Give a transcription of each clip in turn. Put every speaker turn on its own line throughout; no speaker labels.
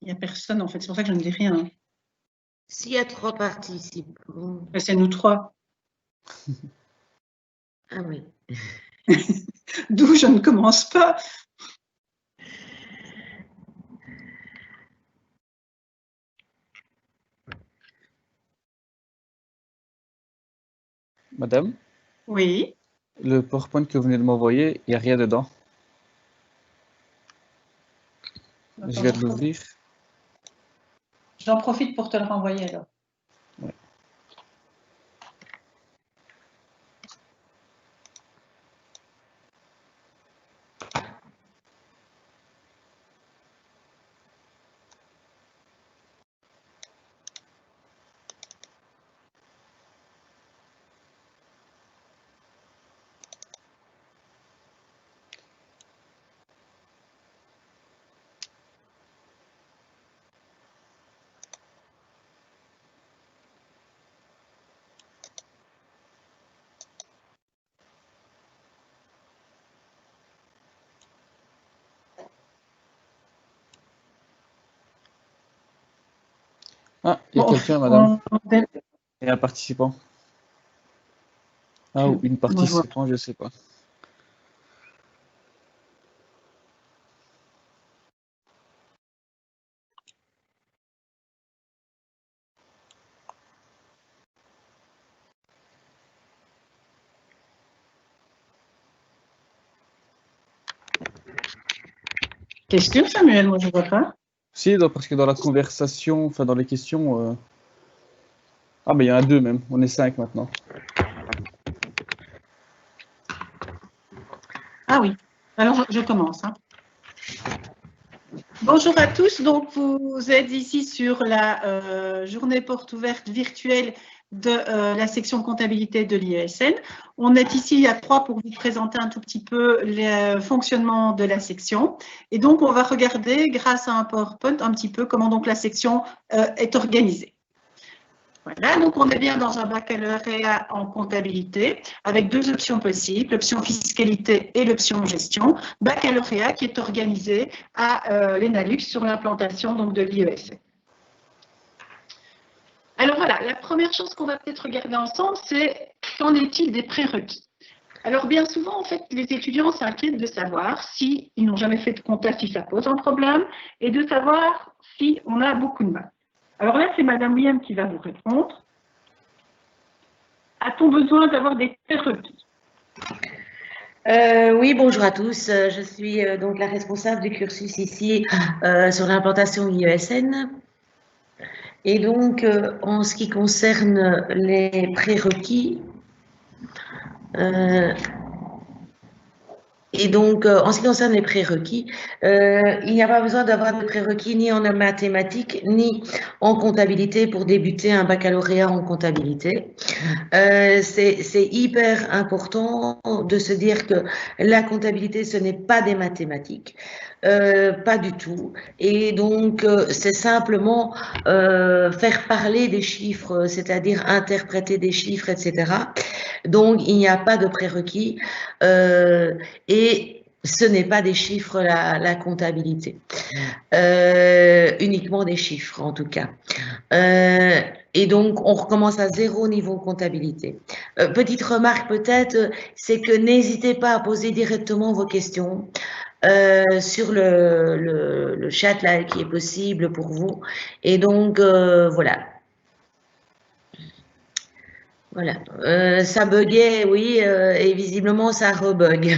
Il n'y a personne, en fait. C'est pour ça que je ne dis rien.
S'il y a 3 participants.
C'est nous 3.
Ah oui.
D'où je ne commence pas.
Madame?
Oui.
Le PowerPoint que vous venez de m'envoyer, il n'y a rien dedans. Je viens de l'ouvrir.
J'en profite pour te le renvoyer alors.
Ouais. Ah, il y a quelqu'un, madame. Il y a un participant. Ah, ou une participante, je ne sais pas.
Question, Samuel, moi je ne vois pas.
Si, parce que dans la conversation, enfin dans les questions... Ah, mais il y en a 2 même. On est 5 maintenant.
Ah oui. Alors, je commence. Hein. Bonjour à tous. Donc, vous êtes ici sur la journée porte ouverte virtuelle de la section comptabilité de l'IESN. On est ici à 3 pour vous présenter un tout petit peu le fonctionnement de la section. Et donc, on va regarder, grâce à un PowerPoint, un petit peu comment donc la section est organisée. Voilà, donc on est bien dans un baccalauréat en comptabilité avec 2 options possibles, l'option fiscalité et l'option gestion. Baccalauréat qui est organisé à l'ENALUX sur l'implantation donc de l'IESN. Alors voilà, la première chose qu'on va peut-être regarder ensemble, c'est qu'en est-il des prérequis? Alors bien souvent, en fait, les étudiants s'inquiètent de savoir s'ils n'ont jamais fait de compta, si ça pose un problème, et de savoir si on a beaucoup de mal. Alors là, c'est Madame William qui va vous répondre. A-t-on besoin d'avoir des prérequis?
Oui, bonjour à tous. Je suis donc la responsable du cursus ici sur l'implantation IESN. Et donc, en ce qui concerne les prérequis, en ce qui concerne les prérequis, il n'y a pas besoin d'avoir de prérequis ni en mathématiques ni en comptabilité pour débuter un baccalauréat en comptabilité. C'est hyper important de se dire que la comptabilité, ce n'est pas des mathématiques. Pas du tout. Et donc, c'est simplement faire parler des chiffres, c'est-à-dire interpréter des chiffres, etc. Donc, il n'y a pas de prérequis et ce n'est pas des chiffres la comptabilité. Uniquement des chiffres, en tout cas. Et donc, on recommence à 0 niveau comptabilité. Petite remarque peut-être, c'est que n'hésitez pas à poser directement vos questions sur le chat là qui est possible pour vous. Et donc, voilà. Voilà. Ça buguait, oui, et visiblement, ça rebug.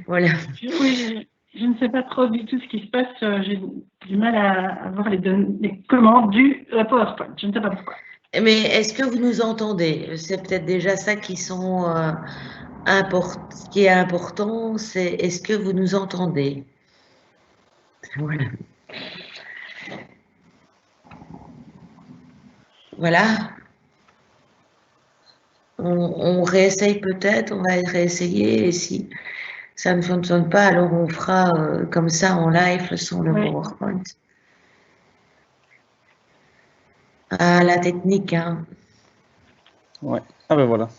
Voilà.
Oui, je ne sais pas trop du tout ce qui se passe. J'ai du mal à voir les commandes du PowerPoint. Je ne sais pas pourquoi.
Mais est-ce que vous nous entendez? C'est peut-être déjà ça qui est important, c'est est-ce que vous nous entendez? Voilà. Voilà. On réessaye peut-être, on va réessayer et si ça ne fonctionne pas, alors on fera comme ça en live sans le
Oui.
PowerPoint. Ah, la technique, hein.
Ouais. Ah ben voilà.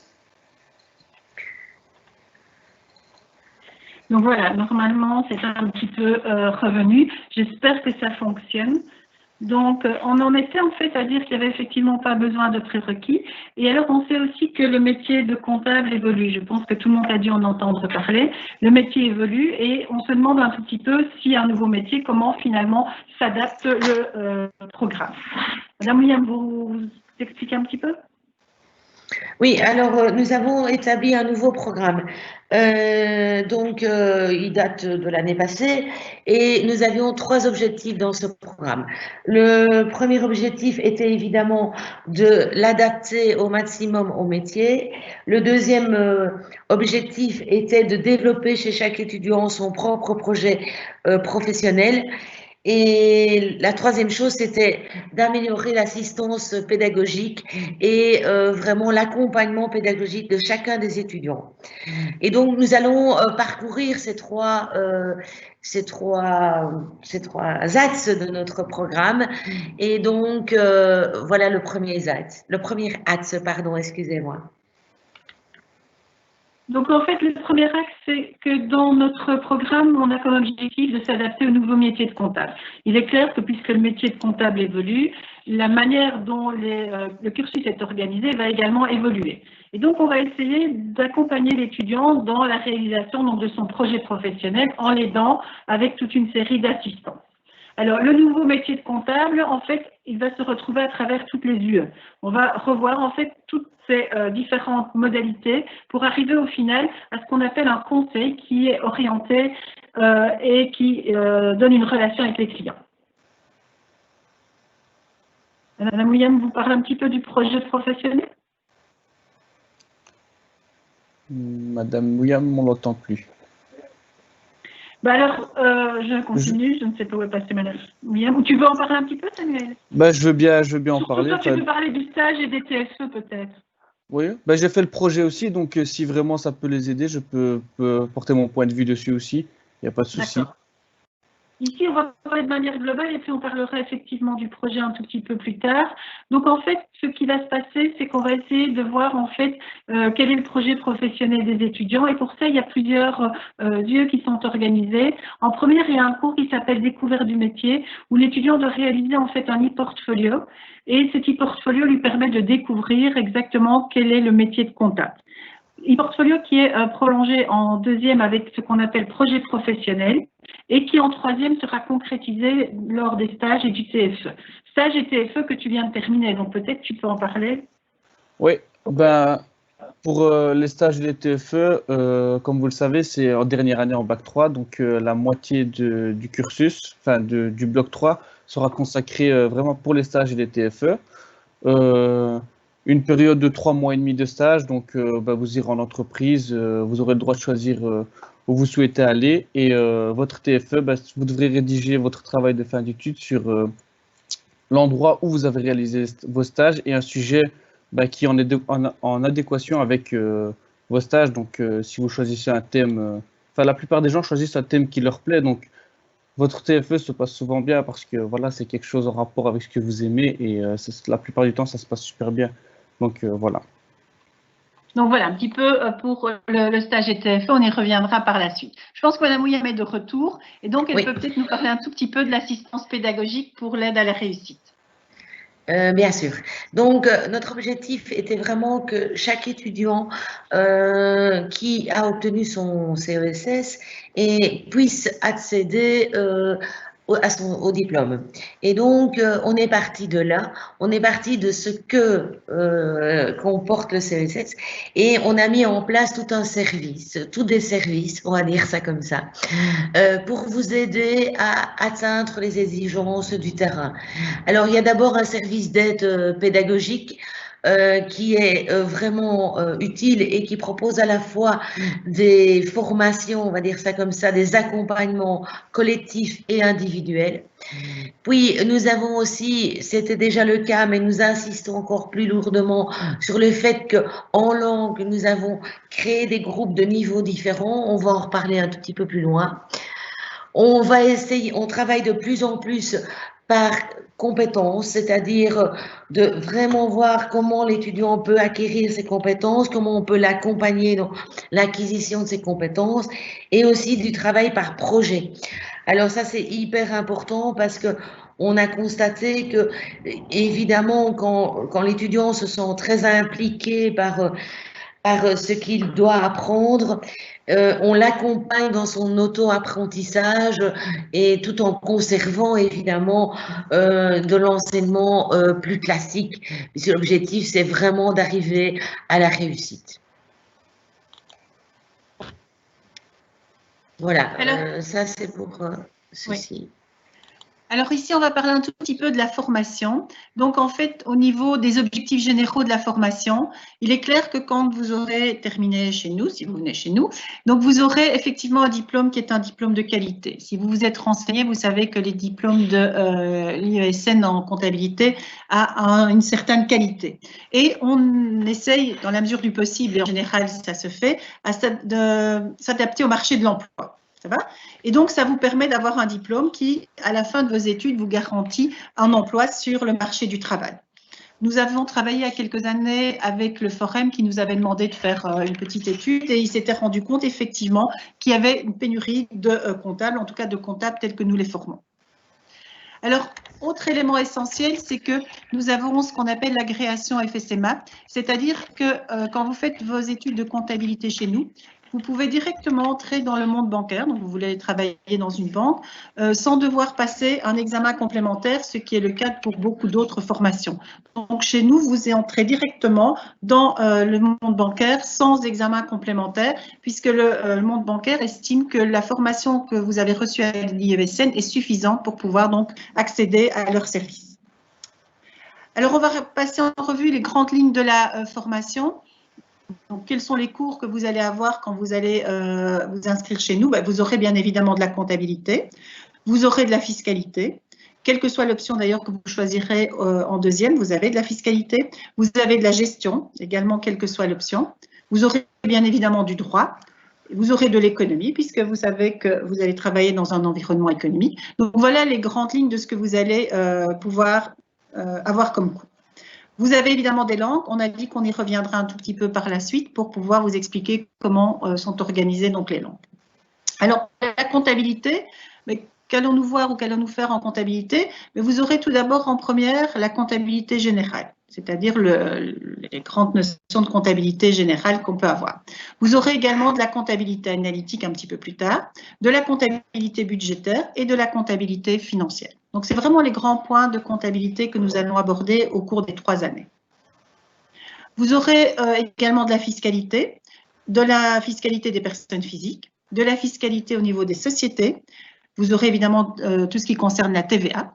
Donc voilà, normalement, c'est un petit peu revenu. J'espère que ça fonctionne. Donc, on en était en fait à dire qu'il n'y avait effectivement pas besoin de prérequis. Et alors, on sait aussi que le métier de comptable évolue. Je pense que tout le monde a dû en entendre parler. Le métier évolue et on se demande un tout petit peu si un nouveau métier, comment finalement s'adapte le programme. Madame William, vous expliquez un petit peu ?
Oui, alors nous avons établi un nouveau programme. Il date de l'année passée et nous avions 3 objectifs dans ce programme. Le premier objectif était évidemment de l'adapter au maximum au métier. Le deuxième objectif était de développer chez chaque étudiant son propre projet professionnel. Et la troisième chose, c'était d'améliorer l'assistance pédagogique et vraiment l'accompagnement pédagogique de chacun des étudiants. Et donc, nous allons parcourir ces trois axes de notre programme. Et donc, voilà le premier axe, pardon, excusez-moi.
Donc en fait, le premier axe, c'est que dans notre programme, on a comme objectif de s'adapter au nouveau métier de comptable. Il est clair que puisque le métier de comptable évolue, la manière dont le cursus est organisé va également évoluer. Et donc on va essayer d'accompagner l'étudiant dans la réalisation donc, de son projet professionnel en l'aidant avec toute une série d'assistants. Alors, le nouveau métier de comptable, en fait, il va se retrouver à travers toutes les UE. On va revoir, en fait, toutes ces différentes modalités pour arriver au final à ce qu'on appelle un conseil qui est orienté et qui donne une relation avec les clients. Madame William, vous parlez un petit peu du projet professionnel ?
Madame William, on l'entend plus.
Bah alors, je continue, je ne sais pas où est passée Madame William. Ou tu veux en parler un petit peu, Samuel ?
Bah, je veux bien en
Surtout
parler.
toi, tu peux parler du stage et des TSE peut-être.
Oui, bah, j'ai fait le projet aussi, donc si vraiment ça peut les aider, je peux porter mon point de vue dessus aussi. Il n'y a pas de souci.
D'accord. Ici, on va parler de manière globale et puis on parlera effectivement du projet un tout petit peu plus tard. Donc, en fait, ce qui va se passer, c'est qu'on va essayer de voir en fait quel est le projet professionnel des étudiants. Et pour ça, il y a plusieurs lieux qui sont organisés. En première, il y a un cours qui s'appelle Découverte du métier où l'étudiant doit réaliser en fait un e-portfolio. Et cet e-portfolio lui permet de découvrir exactement quel est le métier de comptable. E-portfolio qui est prolongé en deuxième avec ce qu'on appelle projet professionnel et qui en troisième sera concrétisé lors des stages et du TFE. Stage et TFE que tu viens de terminer, donc peut-être tu peux en parler.
Oui, ben, pour les stages et les TFE, comme vous le savez, c'est en dernière année en bac 3, donc la moitié du cursus, enfin du bloc 3, sera consacrée vraiment pour les stages et les TFE. Une période de 3 mois et demi de stage, donc vous irez en entreprise, vous aurez le droit de choisir où vous souhaitez aller et votre TFE, vous devrez rédiger votre travail de fin d'études sur l'endroit où vous avez réalisé vos stages et un sujet qui en est en adéquation avec vos stages. Donc si vous choisissez un thème, la plupart des gens choisissent un thème qui leur plaît, donc votre TFE se passe souvent bien parce que voilà, c'est quelque chose en rapport avec ce que vous aimez et la plupart du temps, ça se passe super bien. Donc voilà.
Donc voilà, un petit peu pour le stage et TFE, on y reviendra par la suite. Je pense que Mme William est de retour et donc elle peut peut-être nous parler un tout petit peu de l'assistance pédagogique pour l'aide à la réussite.
Bien sûr. Donc, notre objectif était vraiment que chaque étudiant qui a obtenu son CESS puisse accéder au diplôme. Et donc, on est parti de là, on est parti de ce que comporte le CESS et on a mis en place tout un service, tous des services, on va dire ça comme ça, pour vous aider à atteindre les exigences du terrain. Alors, il y a d'abord un service d'aide pédagogique qui est vraiment utile et qui propose à la fois des formations, on va dire ça comme ça, des accompagnements collectifs et individuels. Puis, nous avons aussi, c'était déjà le cas, mais nous insistons encore plus lourdement sur le fait qu'en langue, nous avons créé des groupes de niveaux différents. On va en reparler un tout petit peu plus loin. On va essayer, on travaille de plus en plus par compétences, c'est-à-dire de vraiment voir comment l'étudiant peut acquérir ses compétences, comment on peut l'accompagner dans l'acquisition de ses compétences, et aussi du travail par projet. Alors ça, c'est hyper important parce que on a constaté que, évidemment, quand l'étudiant se sent très impliqué par ce qu'il doit apprendre, on l'accompagne dans son auto-apprentissage et tout en conservant évidemment de l'enseignement plus classique, puisque l'objectif c'est vraiment d'arriver à la réussite. Voilà, ça c'est pour ceci.
Oui. Alors ici, on va parler un tout petit peu de la formation. Donc en fait, au niveau des objectifs généraux de la formation, il est clair que quand vous aurez terminé chez nous, si vous venez chez nous, donc vous aurez effectivement un diplôme qui est un diplôme de qualité. Si vous vous êtes renseigné, vous savez que les diplômes de l'IESN en comptabilité a une certaine qualité. Et on essaye, dans la mesure du possible, et en général ça se fait, de s'adapter au marché de l'emploi. Ça va? Et donc, ça vous permet d'avoir un diplôme qui, à la fin de vos études, vous garantit un emploi sur le marché du travail. Nous avons travaillé il y a quelques années avec le Forum qui nous avait demandé de faire une petite étude et il s'était rendu compte effectivement qu'il y avait une pénurie de comptables, en tout cas de comptables tels que nous les formons. Alors, autre élément essentiel, c'est que nous avons ce qu'on appelle l'agréation FSMA, c'est-à-dire que quand vous faites vos études de comptabilité chez nous, vous pouvez directement entrer dans le monde bancaire, donc vous voulez travailler dans une banque, sans devoir passer un examen complémentaire, ce qui est le cas pour beaucoup d'autres formations. Donc chez nous, vous entrez directement dans le monde bancaire sans examen complémentaire, puisque le monde bancaire estime que la formation que vous avez reçue à l'IESN est suffisante pour pouvoir donc accéder à leurs services. Alors on va passer en revue les grandes lignes de la formation. Donc, quels sont les cours que vous allez avoir quand vous allez vous inscrire chez nous? Vous aurez bien évidemment de la comptabilité, vous aurez de la fiscalité, quelle que soit l'option d'ailleurs que vous choisirez en deuxième, vous avez de la fiscalité, vous avez de la gestion, également quelle que soit l'option, vous aurez bien évidemment du droit, vous aurez de l'économie puisque vous savez que vous allez travailler dans un environnement économique. Donc voilà les grandes lignes de ce que vous allez pouvoir avoir comme cours. Vous avez évidemment des langues, on a dit qu'on y reviendra un tout petit peu par la suite pour pouvoir vous expliquer comment sont organisées donc les langues. Alors, la comptabilité, mais qu'allons-nous voir ou qu'allons-nous faire en comptabilité? Mais vous aurez tout d'abord en première la comptabilité générale, c'est-à-dire les grandes notions de comptabilité générale qu'on peut avoir. Vous aurez également de la comptabilité analytique un petit peu plus tard, de la comptabilité budgétaire et de la comptabilité financière. Donc, c'est vraiment les grands points de comptabilité que nous allons aborder au cours des 3 années. Vous aurez également de la fiscalité des personnes physiques, de la fiscalité au niveau des sociétés. Vous aurez évidemment tout ce qui concerne la TVA.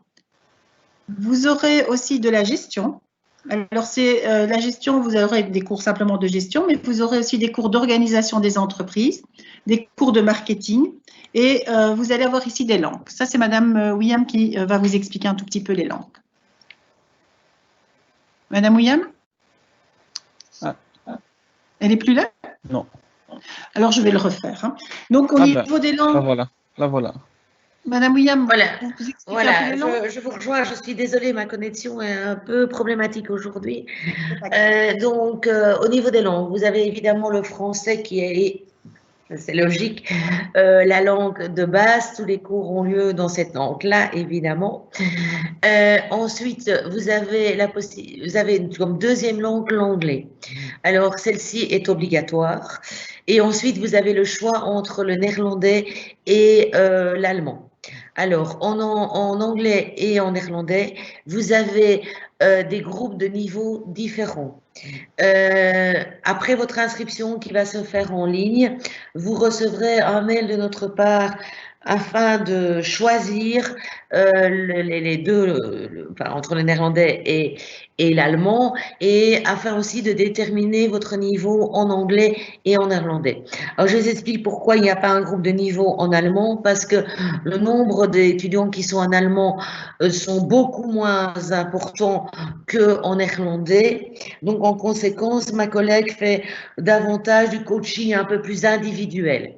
Vous aurez aussi de la gestion. Alors, c'est la gestion, vous aurez des cours simplement de gestion, mais vous aurez aussi des cours d'organisation des entreprises, des cours de marketing, et vous allez avoir ici des langues. Ça, c'est Madame William qui va vous expliquer un tout petit peu les langues. Madame William? Elle n'est plus là?
Non.
Alors, je vais le refaire. Hein. Donc, au niveau des langues…
La voilà.
Madame William,
voilà,
vous expliquez un peu les langues?
je vous rejoins, je suis désolée, ma connexion est un peu problématique aujourd'hui. Donc, au niveau des langues, vous avez évidemment le français qui est, c'est logique, la langue de base, tous les cours ont lieu dans cette langue-là, évidemment. Ensuite, vous avez comme deuxième langue l'anglais. Alors, celle-ci est obligatoire. Et ensuite, vous avez le choix entre le néerlandais et l'allemand. Alors, en anglais et en néerlandais, vous avez des groupes de niveaux différents. Après votre inscription qui va se faire en ligne, vous recevrez un mail de notre part afin de choisir les deux, enfin, entre le néerlandais et l'allemand, et afin aussi de déterminer votre niveau en anglais et en néerlandais. Alors, je vous explique pourquoi il n'y a pas un groupe de niveau en allemand, parce que le nombre d'étudiants qui sont en allemand sont beaucoup moins importants qu'en néerlandais. Donc, en conséquence, ma collègue fait davantage du coaching un peu plus individuel.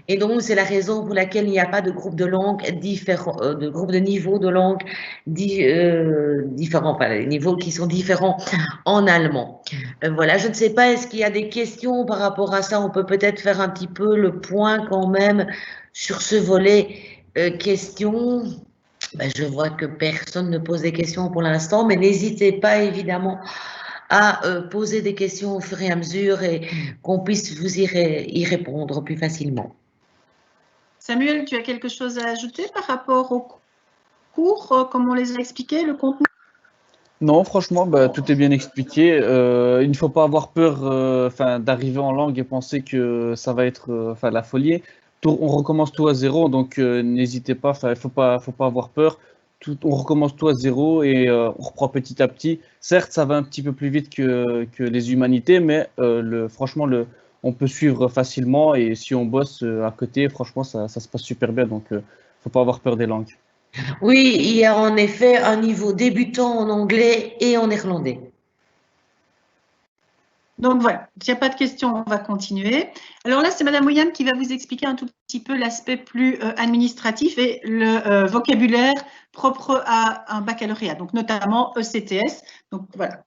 Et donc, c'est la raison pour laquelle il n'y a pas de groupe de langue différent, de groupe de niveau de langue différents, enfin, les niveaux qui sont différents en allemand. Voilà, je ne sais pas, est-ce qu'il y a des questions par rapport à ça? On peut peut-être faire un petit peu le point quand même sur ce volet questions. Ben, je vois que personne ne pose des questions pour l'instant, mais n'hésitez pas évidemment à poser des questions au fur et à mesure et qu'on puisse vous y répondre plus facilement.
Samuel, tu as quelque chose à ajouter par rapport au cours, comme on les a expliqués, le contenu?
Non, franchement, bah, tout est bien expliqué. Il ne faut pas avoir peur d'arriver en langue et penser que ça va être la folie. On recommence tout à zéro, donc n'hésitez pas, il faut pas avoir peur. On recommence tout à zéro et on reprend petit à petit. Certes, ça va un petit peu plus vite que les humanités, mais franchement, on peut suivre facilement et si on bosse à côté, franchement, ça se passe super bien. Donc, faut pas avoir peur des langues.
Oui, il y a en effet un niveau débutant en anglais et en néerlandais.
Donc voilà, s'il n'y a pas de questions, on va continuer. Alors là, c'est Madame William qui va vous expliquer un tout petit peu l'aspect plus administratif et le vocabulaire propre à un baccalauréat, donc notamment ECTS. Donc voilà.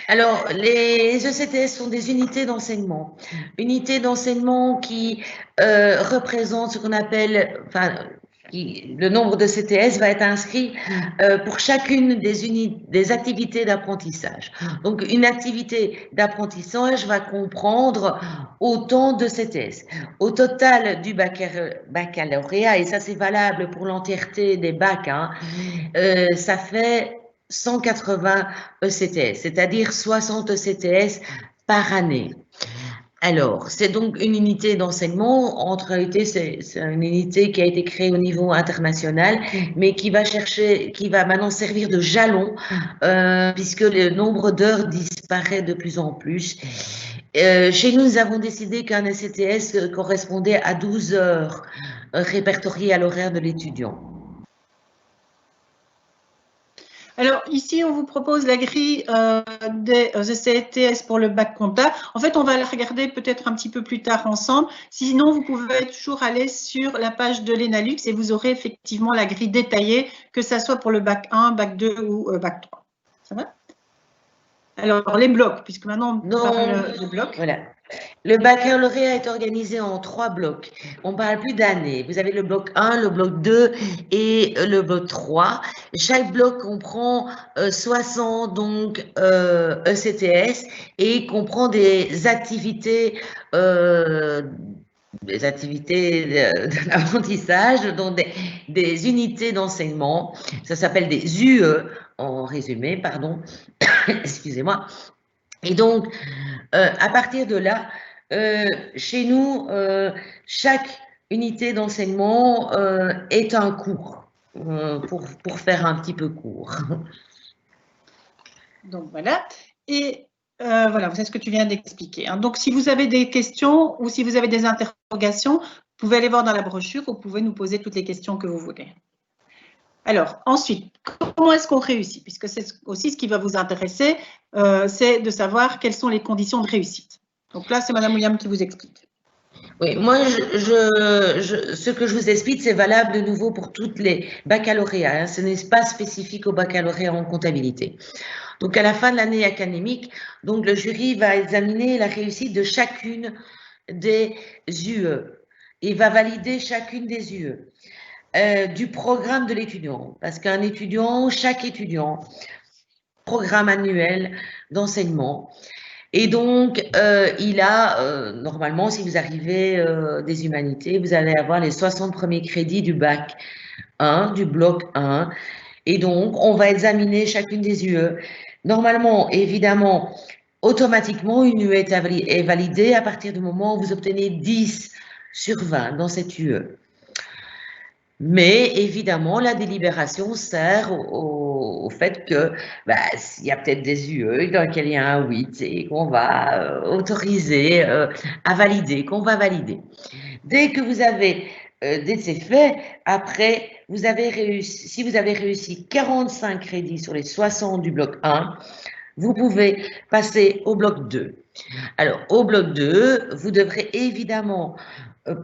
Alors, les ECTS sont des unités d'enseignement. Unités d'enseignement qui représentent ce qu'on appelle, le nombre de CTS va être inscrit pour chacune des activités d'apprentissage. Donc, une activité d'apprentissage va comprendre autant de CTS. Au total du baccalauréat, et ça c'est valable pour l'entièreté des bacs, ça fait 180 ECTS, c'est-à-dire 60 ECTS par année. Alors, c'est donc une unité d'enseignement. En réalité, c'est une unité qui a été créée au niveau international, mais qui va maintenant servir de jalon, puisque le nombre d'heures disparaît de plus en plus. Chez nous, nous avons décidé qu'un ECTS correspondait à 12 heures répertoriées à l'horaire de l'étudiant.
Alors ici, on vous propose la grille des ECTS pour le bac compta. En fait, on va la regarder peut-être un petit peu plus tard ensemble. Sinon, vous pouvez toujours aller sur la page de l'ENALUX et vous aurez effectivement la grille détaillée, que ça soit pour le bac 1, bac 2 ou bac 3. Ça va? Alors, les blocs, puisque maintenant on parle de blocs.
Voilà. Le baccalauréat est organisé en 3 blocs. On ne parle plus d'années. Vous avez le bloc 1, le bloc 2 et le bloc 3. Chaque bloc comprend 60 donc, ECTS et comprend des activités d'apprentissage, donc des unités d'enseignement. Ça s'appelle des UE, en résumé, pardon. Excusez-moi. Et donc, à partir de là, chez nous, chaque unité d'enseignement est un cours, pour faire un petit peu court.
Donc voilà. Et voilà, c'est ce que tu viens d'expliquer. Donc, si vous avez des questions ou si vous avez des interrogations, vous pouvez aller voir dans la brochure, vous pouvez nous poser toutes les questions que vous voulez. Alors, ensuite, comment est-ce qu'on réussit? Puisque c'est aussi ce qui va vous intéresser, c'est de savoir quelles sont les conditions de réussite. Donc là, c'est Madame William qui vous explique.
Oui, moi, ce que je vous explique, c'est valable de nouveau pour toutes les baccalauréats. Ce n'est pas spécifique au baccalauréat en comptabilité. Donc, à la fin de l'année académique, donc, le jury va examiner la réussite de chacune des UE et va valider chacune des UE. Du programme de l'étudiant, parce qu'un étudiant, chaque étudiant, programme annuel d'enseignement. Et donc, il a, normalement, si vous arrivez des humanités, vous allez avoir les 60 premiers crédits du bac 1, du bloc 1. Et donc, on va examiner chacune des UE. Normalement, évidemment, automatiquement, une UE est validée à partir du moment où vous obtenez 10 sur 20 dans cette UE. Mais évidemment, la délibération sert au fait que il y a peut-être des UE dans lesquels il y a un 8 et qu'on va autoriser à valider, qu'on va valider. Dès que vous avez dès que c'est fait, après, vous avez réussi, si vous avez réussi 45 crédits sur les 60 du bloc 1, vous pouvez passer au bloc 2. Alors, au bloc 2, vous devrez évidemment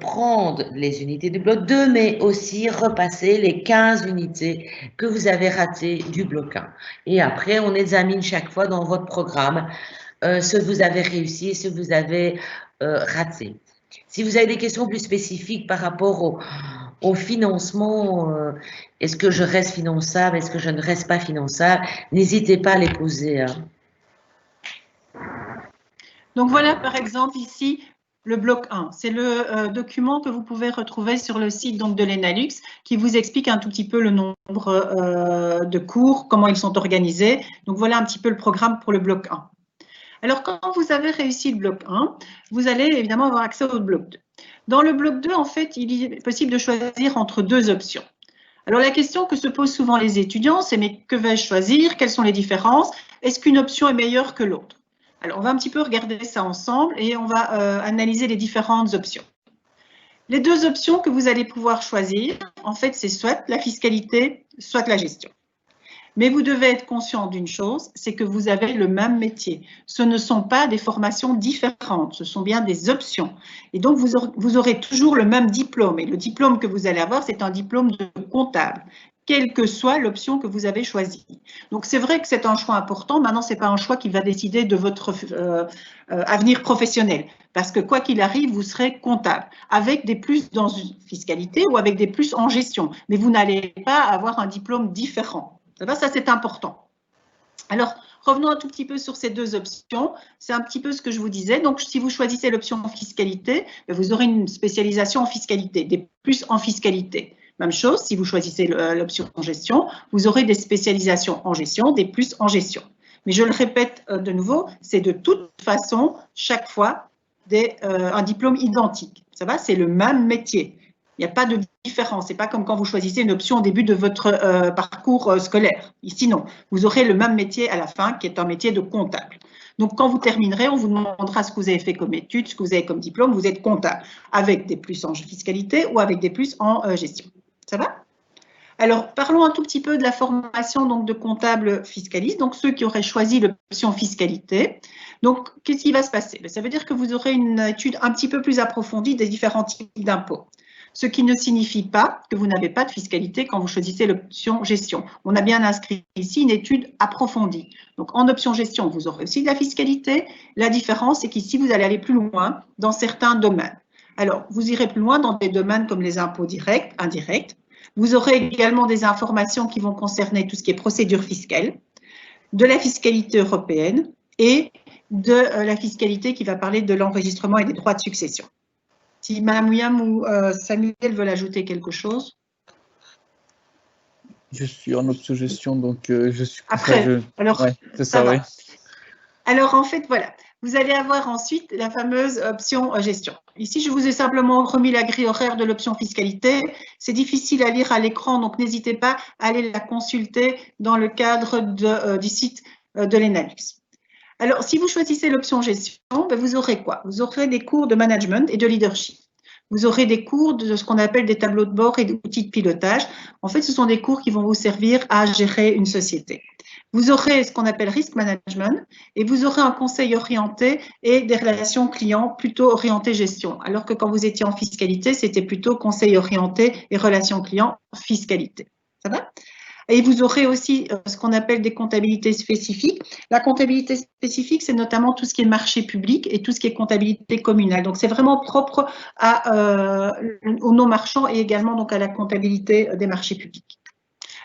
prendre les unités du bloc 2, mais aussi repasser les 15 unités que vous avez ratées du bloc 1. Et après, on examine chaque fois dans votre programme ce que vous avez réussi et ce que vous avez raté. Si vous avez des questions plus spécifiques par rapport au financement, est-ce que je reste finançable, est-ce que je ne reste pas finançable, n'hésitez pas à les poser. Hein.
Donc voilà, par exemple, ici, le bloc 1. C'est le document que vous pouvez retrouver sur le site donc, de l'ENALUX qui vous explique un tout petit peu le nombre de cours, comment ils sont organisés. Donc voilà un petit peu le programme pour le bloc 1. Alors, quand vous avez réussi le bloc 1, vous allez évidemment avoir accès au bloc 2. Dans le bloc 2, en fait, il est possible de choisir entre deux options. Alors, la question que se posent souvent les étudiants, c'est mais que vais-je choisir? Quelles sont les différences? Est-ce qu'une option est meilleure que l'autre? Alors, on va un petit peu regarder ça ensemble et on va analyser les différentes options. Les deux options que vous allez pouvoir choisir, en fait, c'est soit la fiscalité, soit la gestion. Mais vous devez être conscient d'une chose, c'est que vous avez le même métier. Ce ne sont pas des formations différentes, ce sont bien des options. Et donc, vous aurez toujours le même diplôme. Et le diplôme que vous allez avoir, c'est un diplôme de comptable, quelle que soit l'option que vous avez choisie. Donc, c'est vrai que c'est un choix important. Maintenant, ce n'est pas un choix qui va décider de votre avenir professionnel. Parce que quoi qu'il arrive, vous serez comptable, avec des plus dans une fiscalité ou avec des plus en gestion. Mais vous n'allez pas avoir un diplôme différent. Ça, c'est important. Alors, revenons un tout petit peu sur ces deux options. C'est un petit peu ce que je vous disais. Donc, si vous choisissez l'option fiscalité, vous aurez une spécialisation en fiscalité, des plus en fiscalité. Même chose, si vous choisissez l'option gestion, vous aurez des spécialisations en gestion, des plus en gestion. Mais je le répète de nouveau, c'est de toute façon, chaque fois, un diplôme identique. Ça va, c'est le même métier. Il n'y a pas de différence. Ce n'est pas comme quand vous choisissez une option au début de votre parcours scolaire. Ici, non. Vous aurez le même métier à la fin, qui est un métier de comptable. Donc, quand vous terminerez, on vous demandera ce que vous avez fait comme études, ce que vous avez comme diplôme. Vous êtes comptable, avec des plus en fiscalité ou avec des plus en gestion. Ça va? Alors, parlons un tout petit peu de la formation donc, de comptable fiscaliste, donc ceux qui auraient choisi l'option fiscalité. Donc, qu'est-ce qui va se passer? Ça veut dire que vous aurez une étude un petit peu plus approfondie des différents types d'impôts. Ce qui ne signifie pas que vous n'avez pas de fiscalité quand vous choisissez l'option gestion. On a bien inscrit ici une étude approfondie. Donc, en option gestion, vous aurez aussi de la fiscalité. La différence, c'est qu'ici, vous allez aller plus loin dans certains domaines. Alors, vous irez plus loin dans des domaines comme les impôts directs, indirects. Vous aurez également des informations qui vont concerner tout ce qui est procédure fiscale, de la fiscalité européenne et de la fiscalité qui va parler de l'enregistrement et des droits de succession. Si Mme William ou Samuel veulent ajouter quelque chose.
Je suis en option gestion, donc je suis...
Après, alors,
ouais, c'est ça, oui.
Alors, en fait, voilà. Vous allez avoir ensuite la fameuse option gestion. Ici, je vous ai simplement remis la grille horaire de l'option fiscalité. C'est difficile à lire à l'écran, donc n'hésitez pas à aller la consulter dans le cadre du site de l'ENALUX. Alors, si vous choisissez l'option gestion, vous aurez quoi? Vous aurez des cours de management et de leadership. Vous aurez des cours de ce qu'on appelle des tableaux de bord et des outils de pilotage. En fait, ce sont des cours qui vont vous servir à gérer une société. Vous aurez ce qu'on appelle risk management et vous aurez un conseil orienté et des relations clients plutôt orientées gestion. Alors que quand vous étiez en fiscalité, c'était plutôt conseil orienté et relations clients fiscalité. Ça va? Et vous aurez aussi ce qu'on appelle des comptabilités spécifiques. La comptabilité spécifique, c'est notamment tout ce qui est marché public et tout ce qui est comptabilité communale. Donc, c'est vraiment propre aux non-marchands et également donc, à la comptabilité des marchés publics.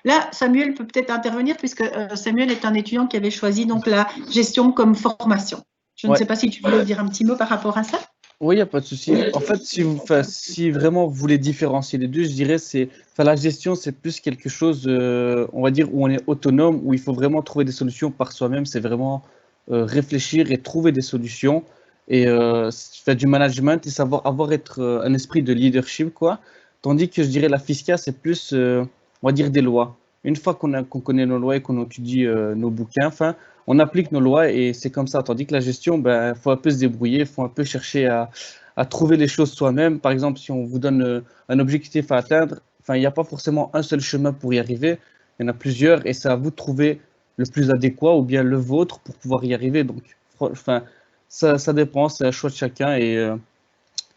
Là, Samuel peut peut-être intervenir puisque Samuel est un étudiant qui avait choisi donc, la gestion comme formation. Je ne sais pas si tu veux dire un petit mot par rapport à ça.
Oui, il n'y a pas de souci. En fait, si vraiment vous voulez différencier les deux, je dirais la gestion, c'est plus quelque chose, on va dire, où on est autonome, où il faut vraiment trouver des solutions par soi-même. C'est vraiment réfléchir et trouver des solutions et faire du management et savoir un esprit de leadership, quoi. Tandis que je dirais la FISCA, c'est plus, on va dire, des lois. Une fois qu'on connaît nos lois et qu'on étudie nos bouquins, enfin, on applique nos lois et c'est comme ça. Tandis que la gestion, ben, faut un peu se débrouiller, il faut un peu chercher à trouver les choses soi-même. Par exemple, si on vous donne un objectif à atteindre, enfin, il n'y a pas forcément un seul chemin pour y arriver. Il y en a plusieurs et c'est à vous de trouver le plus adéquat ou bien le vôtre pour pouvoir y arriver. Donc, enfin, ça dépend, c'est un choix de chacun et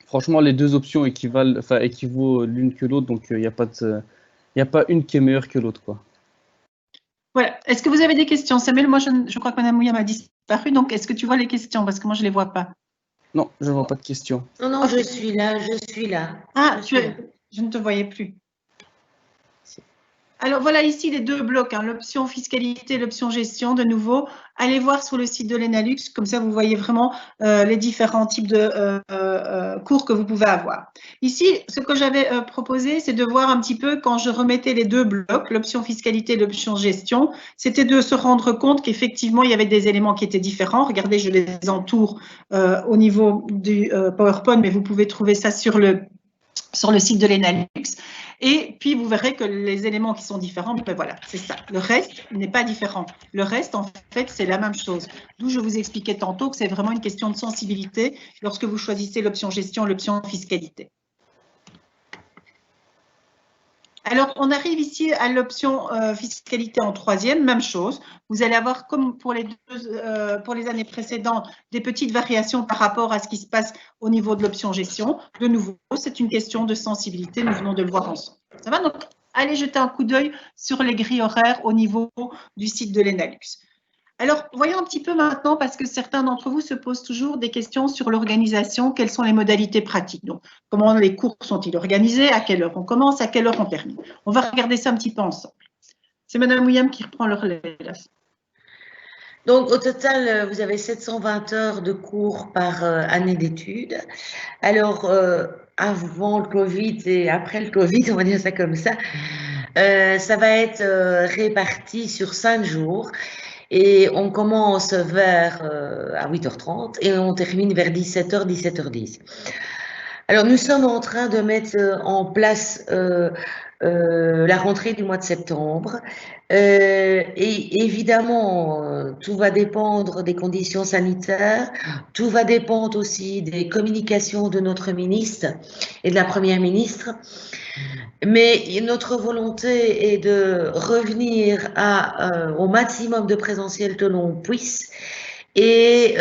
franchement, les deux options équivaut l'une que l'autre, donc il n'y a pas il a pas une qui est meilleure que l'autre, quoi.
Voilà. Est-ce que vous avez des questions, Samuel? Moi, je crois que Mme Mouya m'a disparu, donc est-ce que tu vois les questions? Parce que moi, je ne les vois pas.
Non, je ne vois pas de questions.
Non, non, je suis là, je suis là.
Ah, je ne te voyais plus. Alors voilà ici les deux blocs, hein, l'option fiscalité, l'option gestion. De nouveau, allez voir sur le site de l'ENALUX, comme ça vous voyez vraiment les différents types de cours que vous pouvez avoir. Ici, ce que j'avais proposé, c'est de voir un petit peu quand je remettais les deux blocs, l'option fiscalité et l'option gestion, c'était de se rendre compte qu'effectivement il y avait des éléments qui étaient différents. Regardez, je les entoure au niveau du PowerPoint, mais vous pouvez trouver ça sur le site de l'ENALUX. Et puis, vous verrez que les éléments qui sont différents, ben voilà, c'est ça. Le reste n'est pas différent. Le reste, en fait, c'est la même chose. D'où je vous expliquais tantôt que c'est vraiment une question de sensibilité lorsque vous choisissez l'option gestion, l'option fiscalité. Alors, on arrive ici à l'option fiscalité en troisième, même chose. Vous allez avoir, comme pour les années précédentes, des petites variations par rapport à ce qui se passe au niveau de l'option gestion. De nouveau, c'est une question de sensibilité, nous venons de le voir ensemble. Ça va? Donc, allez jeter un coup d'œil sur les grilles horaires au niveau du site de l'ENALUX. Alors, voyons un petit peu maintenant, parce que certains d'entre vous se posent toujours des questions sur l'organisation, quelles sont les modalités pratiques. Donc, comment les cours sont-ils organisés, à quelle heure on commence, à quelle heure on termine. On va regarder ça un petit peu ensemble. C'est Mme William qui reprend le relais.
Donc, au total, vous avez 720 heures de cours par année d'études. Alors, avant le Covid et après le Covid, on va dire ça comme ça va être réparti sur 5 jours. Et on commence vers à 8h30 et on termine vers 17h, 17h10. Alors, nous sommes en train de mettre en place la rentrée du mois de septembre. Et évidemment, tout va dépendre des conditions sanitaires, tout va dépendre aussi des communications de notre ministre et de la Première ministre. Mais notre volonté est de revenir au maximum de présentiel que l'on puisse. Et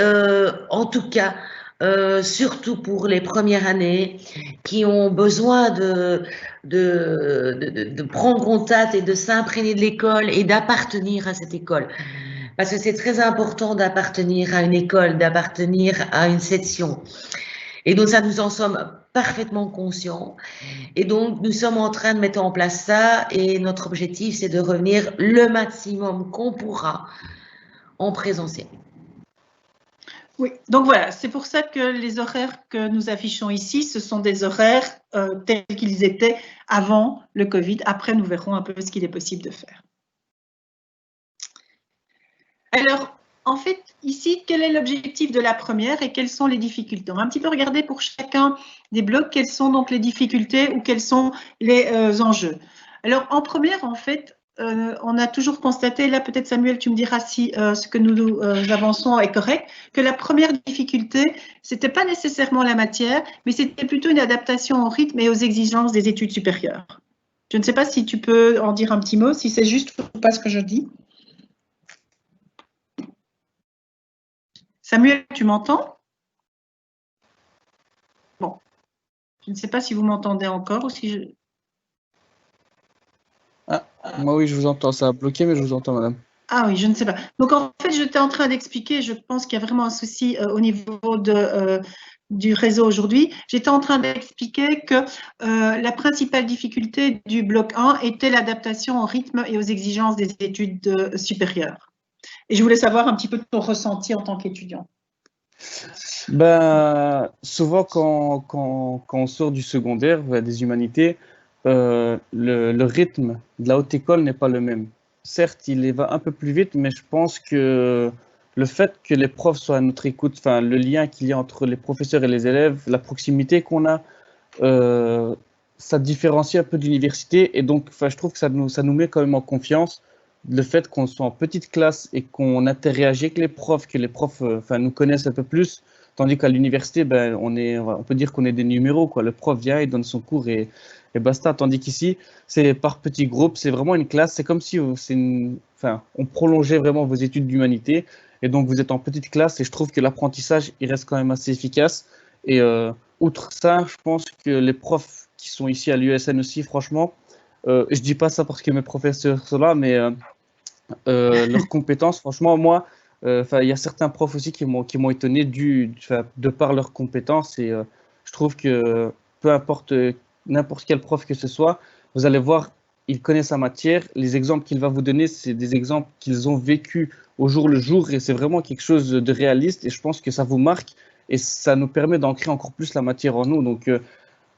en tout cas, surtout pour les premières années qui ont besoin de prendre contact et de s'imprégner de l'école et d'appartenir à cette école. Parce que c'est très important d'appartenir à une école, d'appartenir à une section. Et donc ça, nous en sommes parfaitement conscients. Et donc, nous sommes en train de mettre en place ça et notre objectif, c'est de revenir le maximum qu'on pourra en présentiel.
Oui, donc voilà, c'est pour ça que les horaires que nous affichons ici, ce sont des horaires tels qu'ils étaient avant le Covid. Après, nous verrons un peu ce qu'il est possible de faire. Alors, en fait, ici, quel est l'objectif de la première et quelles sont les difficultés? On va un petit peu regarder pour chacun des blocs quelles sont donc les difficultés ou quels sont les enjeux. Alors, en première, en fait, on a toujours constaté, là peut-être Samuel, tu me diras si ce que nous avançons est correct, que la première difficulté, c'était pas nécessairement la matière, mais c'était plutôt une adaptation au rythme et aux exigences des études supérieures. Je ne sais pas si tu peux en dire un petit mot, si c'est juste ou pas ce que je dis. Samuel, tu m'entends? Bon, je ne sais pas si vous m'entendez encore ou si je...
Moi oui, je vous entends, ça a bloqué, mais je vous entends, madame.
Ah oui, je ne sais pas. Donc en fait, j'étais en train d'expliquer, je pense qu'il y a vraiment un souci au niveau du réseau aujourd'hui. J'étais en train d'expliquer que la principale difficulté du bloc 1 était l'adaptation au rythme et aux exigences des études supérieures. Et je voulais savoir un petit peu ton ressenti en tant qu'étudiant.
Ben, souvent, quand on sort du secondaire, des humanités, le rythme de la haute école n'est pas le même. Certes, il va un peu plus vite, mais je pense que le fait que les profs soient à notre écoute, enfin, le lien qu'il y a entre les professeurs et les élèves, la proximité qu'on a, ça différencie un peu de l'université et donc je trouve que ça nous met quand même en confiance le fait qu'on soit en petite classe et qu'on interagit avec les profs, que les profs nous connaissent un peu plus, tandis qu'à l'université, ben, on peut dire qu'on est des numéros, quoi. Le prof vient, il donne son cours et basta, tandis qu'ici, c'est par petits groupes, c'est vraiment une classe, c'est comme si on prolongeait vraiment vos études d'humanité et donc vous êtes en petite classe et je trouve que l'apprentissage, il reste quand même assez efficace et outre ça, je pense que les profs qui sont ici à l'USN aussi, franchement, je dis pas ça parce que mes professeurs sont là, mais leurs compétences, franchement, moi, il y a certains profs aussi qui m'ont étonné de par leurs compétences et je trouve que peu importe n'importe quel prof que ce soit, vous allez voir, il connaît sa matière. Les exemples qu'il va vous donner, c'est des exemples qu'ils ont vécu au jour le jour et c'est vraiment quelque chose de réaliste et je pense que ça vous marque et ça nous permet d'ancrer encore plus la matière en nous. Donc,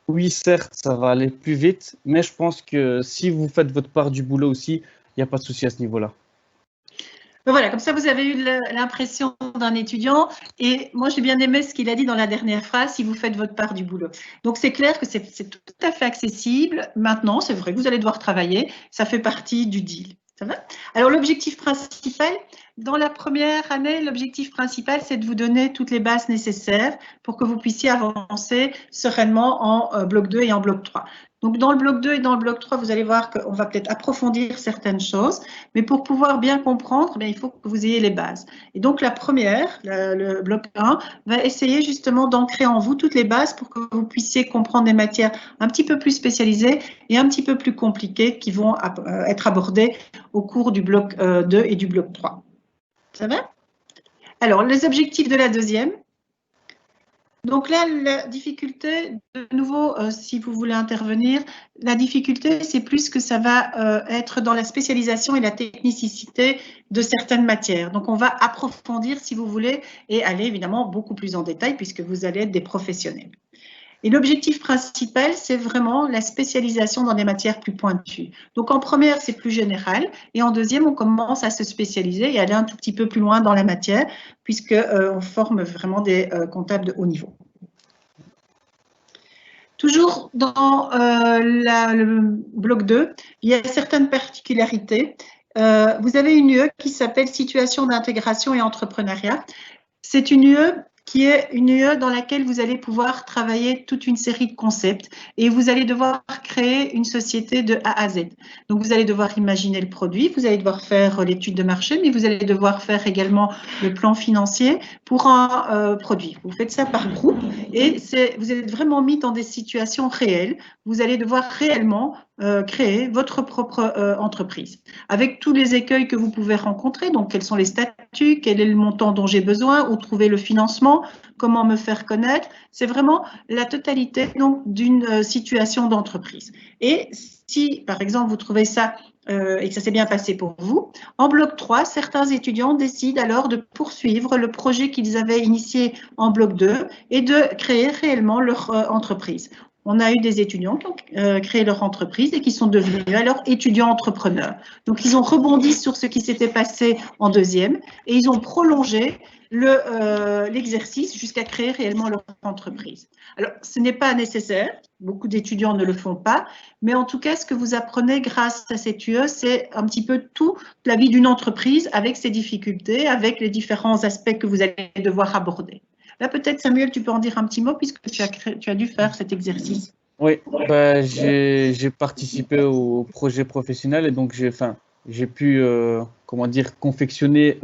oui, certes, ça va aller plus vite, mais je pense que si vous faites votre part du boulot aussi, il n'y a pas de souci à ce niveau-là.
Voilà, comme ça, vous avez eu l'impression d'un étudiant. Et moi, j'ai bien aimé ce qu'il a dit dans la dernière phrase, si vous faites votre part du boulot. Donc, c'est clair que c'est tout à fait accessible. Maintenant, c'est vrai que vous allez devoir travailler. Ça fait partie du deal. Ça va? Alors, l'objectif principal, dans la première année, l'objectif principal, c'est de vous donner toutes les bases nécessaires pour que vous puissiez avancer sereinement en bloc 2 et en bloc 3. Donc, dans le bloc 2 et dans le bloc 3, vous allez voir qu'on va peut-être approfondir certaines choses, mais pour pouvoir bien comprendre, il faut que vous ayez les bases. Et donc, la première, le bloc 1, va essayer justement d'ancrer en vous toutes les bases pour que vous puissiez comprendre des matières un petit peu plus spécialisées et un petit peu plus compliquées qui vont être abordées au cours du bloc 2 et du bloc 3. Ça va? Alors, les objectifs de la deuxième. Donc là, la difficulté, de nouveau, si vous voulez intervenir, la difficulté, c'est plus que ça va être dans la spécialisation et la technicité de certaines matières. Donc, on va approfondir, si vous voulez, et aller évidemment beaucoup plus en détail puisque vous allez être des professionnels. Et l'objectif principal, c'est vraiment la spécialisation dans des matières plus pointues. Donc, en première, c'est plus général. Et en deuxième, on commence à se spécialiser et aller un tout petit peu plus loin dans la matière, puisqu'on forme vraiment des comptables de haut niveau. Toujours dans le bloc 2, il y a certaines particularités. Vous avez une UE qui s'appelle Situation d'intégration et entrepreneuriat. C'est une UE qui est une UE dans laquelle vous allez pouvoir travailler toute une série de concepts et vous allez devoir créer une société de A à Z. Donc, vous allez devoir imaginer le produit, vous allez devoir faire l'étude de marché, mais vous allez devoir faire également le plan financier pour un produit. Vous faites ça par groupe et vous êtes vraiment mis dans des situations réelles. Vous allez devoir réellement créer votre propre entreprise avec tous les écueils que vous pouvez rencontrer. Donc, quels sont les statuts, quel est le montant dont j'ai besoin, où trouver le financement, comment me faire connaître. C'est vraiment la totalité d'une situation d'entreprise. Et si, par exemple, vous trouvez ça et que ça s'est bien passé pour vous, en bloc 3, certains étudiants décident alors de poursuivre le projet qu'ils avaient initié en bloc 2 et de créer réellement leur entreprise. On a eu des étudiants qui ont créé leur entreprise et qui sont devenus alors étudiants entrepreneurs. Donc, ils ont rebondi sur ce qui s'était passé en deuxième et ils ont prolongé l'exercice jusqu'à créer réellement leur entreprise. Alors, ce n'est pas nécessaire, beaucoup d'étudiants ne le font pas, mais en tout cas, ce que vous apprenez grâce à cette UE, c'est un petit peu toute la vie d'une entreprise avec ses difficultés, avec les différents aspects que vous allez devoir aborder. Là, peut-être, Samuel, tu peux en dire un petit mot puisque tu as dû faire cet exercice.
Oui, j'ai participé au projet professionnel et donc j'ai pu comment dire, confectionner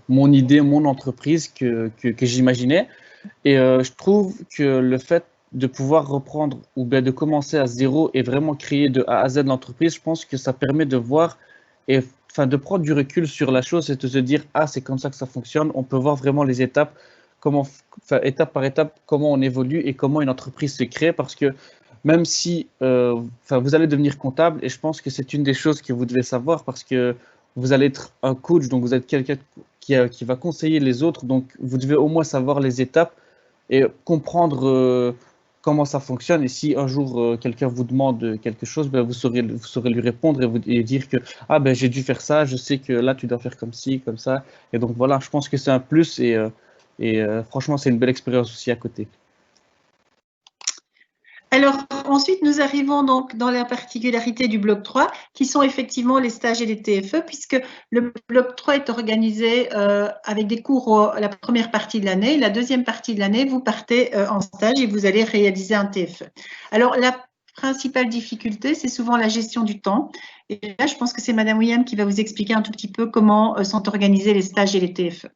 mon idée, mon entreprise que j'imaginais. Et je trouve que le fait de pouvoir reprendre ou bien de commencer à zéro et vraiment créer de A à Z l'entreprise, je pense que ça permet de voir et de prendre du recul sur la chose et de se dire, ah, c'est comme ça que ça fonctionne. On peut voir vraiment les étapes, étape par étape, comment on évolue et comment une entreprise se crée parce que même si vous allez devenir comptable, et je pense que c'est une des choses que vous devez savoir parce que vous allez être un coach, donc vous êtes quelqu'un qui va conseiller les autres, donc vous devez au moins savoir les étapes et comprendre comment ça fonctionne. Et si un jour quelqu'un vous demande quelque chose, vous saurez lui répondre et dire que ah, j'ai dû faire ça, je sais que là tu dois faire comme ci, comme ça. Et donc voilà, je pense que c'est un plus et franchement c'est une belle expérience aussi à côté.
Alors, ensuite, nous arrivons donc dans la particularité du bloc 3, qui sont effectivement les stages et les TFE, puisque le bloc 3 est organisé avec des cours la première partie de l'année. La deuxième partie de l'année, vous partez en stage et vous allez réaliser un TFE. Alors, la principale difficulté, c'est souvent la gestion du temps. Et là, je pense que c'est Madame William qui va vous expliquer un tout petit peu comment sont organisés les stages et les TFE.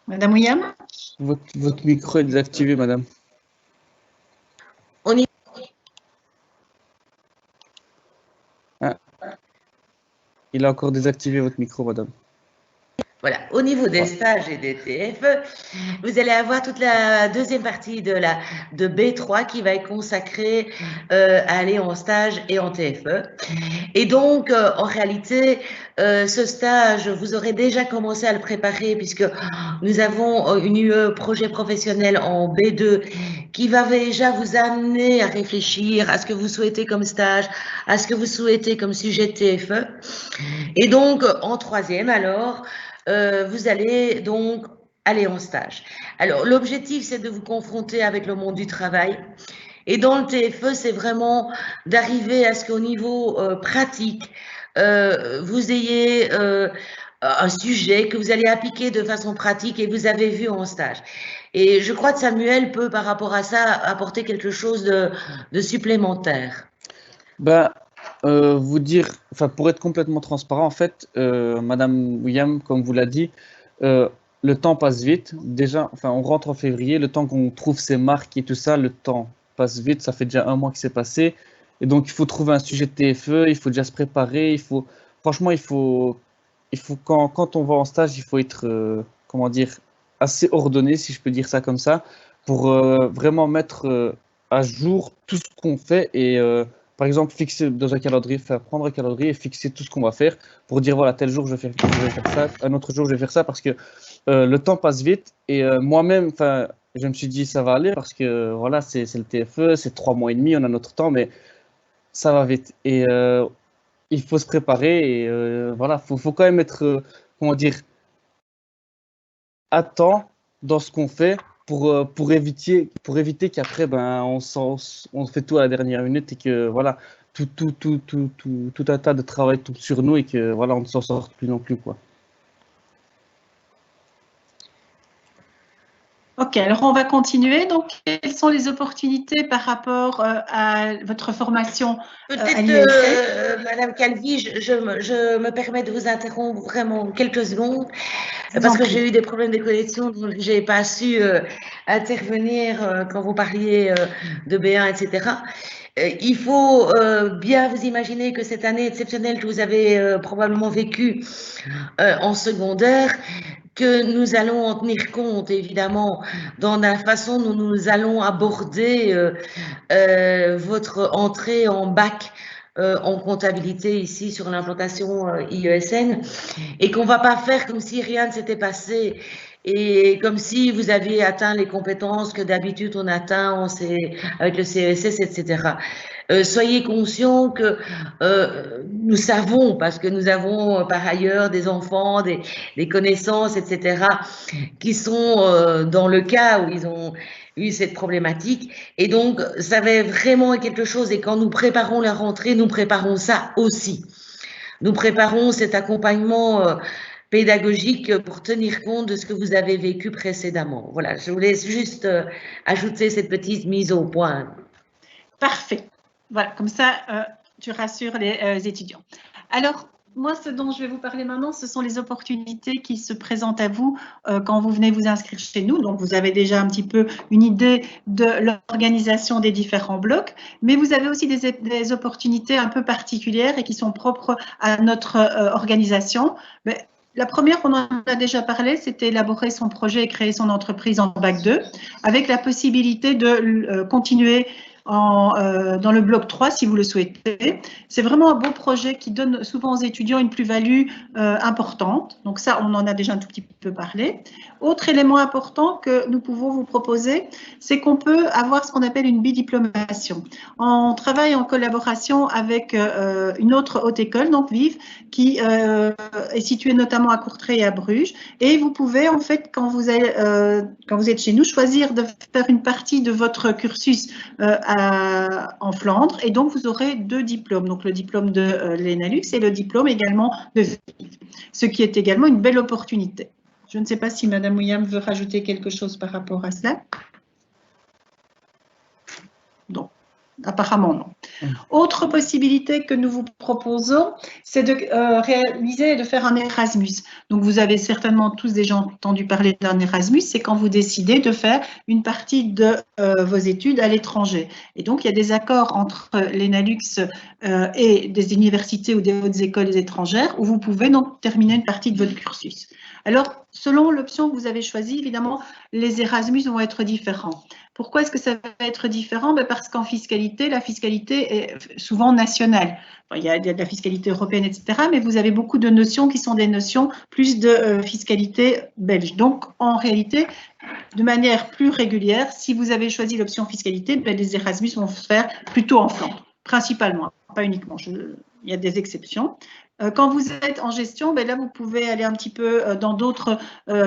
Madame William?
Votre micro est désactivé, madame.
On y...
Il a encore désactivé votre micro, madame.
Voilà, au niveau des stages et des TFE, vous allez avoir toute la deuxième partie de B3 qui va être consacrée à aller en stage et en TFE. Et donc, en réalité, ce stage, vous aurez déjà commencé à le préparer puisque nous avons une UE projet professionnel en B2 qui va déjà vous amener à réfléchir à ce que vous souhaitez comme stage, à ce que vous souhaitez comme sujet de TFE. Et donc, en troisième, alors, vous allez donc aller en stage. Alors, l'objectif, c'est de vous confronter avec le monde du travail. Et dans le TFE, c'est vraiment d'arriver à ce qu'au niveau pratique, vous ayez un sujet que vous allez appliquer de façon pratique et vous avez vu en stage. Et je crois que Samuel peut, par rapport à ça, apporter quelque chose de supplémentaire.
Ben, vous dire, enfin, pour être complètement transparent, en fait, Madame William, comme vous l'a dit, le temps passe vite. Déjà, enfin, on rentre en février, le temps qu'on trouve ses marques et tout ça, le temps passe vite. Ça fait déjà un mois qui s'est passé. Et donc, il faut trouver un sujet de TFE, il faut déjà se préparer. Franchement, quand on va en stage, il faut être, comment dire, assez ordonné, si je peux dire ça comme ça, pour vraiment mettre à jour tout ce qu'on fait et par exemple, fixer dans un calendrier, prendre un calendrier et fixer tout ce qu'on va faire pour dire voilà, tel jour je vais faire ça, un autre jour je vais faire ça parce que le temps passe vite et moi-même, je me suis dit ça va aller parce que voilà, c'est le TFE, c'est 3 mois et demi, on a notre temps, mais ça va vite et il faut se préparer et voilà, faut quand même être, comment dire, à temps dans ce qu'on fait pour éviter qu'après, ben, on fait tout à la dernière minute et que voilà, tout un tas de travail tombe sur nous et que voilà, on ne s'en sort plus non plus, quoi.
Ok, alors on va continuer. Donc, quelles sont les opportunités par rapport à votre formation à l'IESN?
Madame Calvi, je me permets de vous interrompre vraiment quelques secondes parce que j'ai eu des problèmes de connexion, donc je n'ai pas su intervenir quand vous parliez de B1, etc. Il faut bien vous imaginer que cette année exceptionnelle que vous avez probablement vécue en secondaire, que nous allons en tenir compte, évidemment, dans la façon dont nous allons aborder votre entrée en bac en comptabilité ici sur l'implantation IESN, et qu'on ne va pas faire comme si rien ne s'était passé et comme si vous aviez atteint les compétences que d'habitude on atteint avec le CESS, etc. Soyez conscients que nous savons, parce que nous avons par ailleurs des enfants, des connaissances, etc., qui sont dans le cas où ils ont eu cette problématique. Et donc, ça va vraiment être quelque chose. Et quand nous préparons la rentrée, nous préparons ça aussi. Nous préparons cet accompagnement pédagogique pour tenir compte de ce que vous avez vécu précédemment. Voilà, je vous laisse juste ajouter cette petite mise au point.
Parfait. Voilà, comme ça, tu rassures les étudiants. Alors, moi, ce dont je vais vous parler maintenant, ce sont les opportunités qui se présentent à vous quand vous venez vous inscrire chez nous. Donc, vous avez déjà un petit peu une idée de l'organisation des différents blocs, mais vous avez aussi des opportunités un peu particulières et qui sont propres à notre organisation. Mais la première, on en a déjà parlé, c'était élaborer son projet et créer son entreprise en bac 2, avec la possibilité de continuer dans le bloc 3 si vous le souhaitez. C'est vraiment un beau projet qui donne souvent aux étudiants une plus-value importante. Donc ça, on en a déjà un tout petit peu parlé. Autre élément important que nous pouvons vous proposer, c'est qu'on peut avoir ce qu'on appelle une bidiplomation. On travaille en collaboration avec une autre haute école, donc Vive, qui est située notamment à Courtrai et à Bruges. Et vous pouvez, en fait, quand vous êtes chez nous, choisir de faire une partie de votre cursus en Flandre. Et donc, vous aurez 2 diplômes. Donc, le diplôme de l'ENALUX et le diplôme également de Vive. Ce qui est également une belle opportunité. Je ne sais pas si Madame William veut rajouter quelque chose par rapport à cela. Non. Apparemment, non. Autre possibilité que nous vous proposons, c'est de réaliser et de faire un Erasmus. Donc, vous avez certainement tous déjà entendu parler d'un Erasmus, c'est quand vous décidez de faire une partie de vos études à l'étranger. Et donc, il y a des accords entre l'ENALUX et des universités ou des hautes écoles étrangères où vous pouvez donc terminer une partie de votre cursus. Alors, selon l'option que vous avez choisie, évidemment, les Erasmus vont être différents. Pourquoi est-ce que ça va être différent? Parce qu'en fiscalité, la fiscalité est souvent nationale. Il y a de la fiscalité européenne, etc. Mais vous avez beaucoup de notions qui sont des notions plus de fiscalité belge. Donc, en réalité, de manière plus régulière, si vous avez choisi l'option fiscalité, les Erasmus vont se faire plutôt en Flandre, principalement, pas uniquement. Il y a des exceptions. Quand vous êtes en gestion, là, vous pouvez aller un petit peu dans d'autres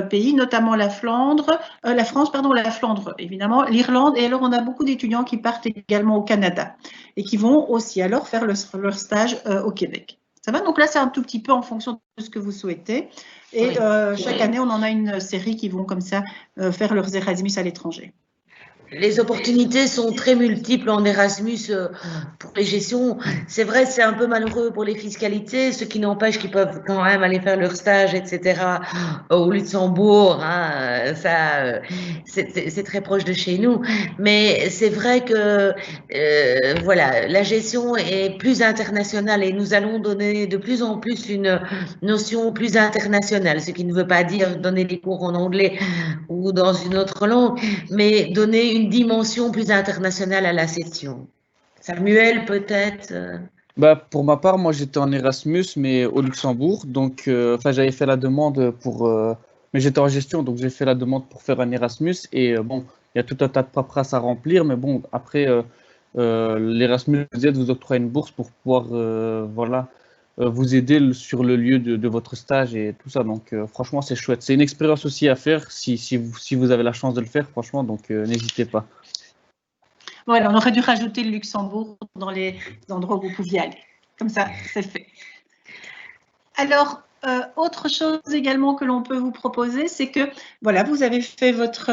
pays, notamment la France, la Flandre, évidemment, l'Irlande. Et alors, on a beaucoup d'étudiants qui partent également au Canada et qui vont aussi alors faire leur stage au Québec. Ça va? Donc là, c'est un tout petit peu en fonction de ce que vous souhaitez. Et chaque année, on en a une série qui vont comme ça faire leurs Erasmus à l'étranger.
Les opportunités sont très multiples en Erasmus pour les gestions. C'est vrai, c'est un peu malheureux pour les fiscalités, ce qui n'empêche qu'ils peuvent quand même aller faire leur stage, etc. au Luxembourg. Hein, ça, c'est très proche de chez nous. Mais c'est vrai que voilà, la gestion est plus internationale et nous allons donner de plus en plus une notion plus internationale, ce qui ne veut pas dire donner des cours en anglais ou dans une autre langue, mais donner une dimension plus internationale à la session. Samuel, peut-être
Pour ma part, moi j'étais en Erasmus, mais au Luxembourg. Donc, j'avais fait la demande pour. Mais j'étais en gestion, donc j'ai fait la demande pour faire un Erasmus. Et bon, il y a tout un tas de paperasse à remplir. Mais bon, après, l'Erasmus vous octroie une bourse pour pouvoir voilà, vous aider sur le lieu de votre stage et tout ça. Donc, franchement, c'est chouette. C'est une expérience aussi à faire si vous avez la chance de le faire, franchement. Donc, n'hésitez pas.
Voilà, on aurait dû rajouter le Luxembourg dans les endroits où vous pouviez aller. Comme ça, c'est fait. Alors, autre chose également que l'on peut vous proposer, c'est que, voilà, vous avez fait votre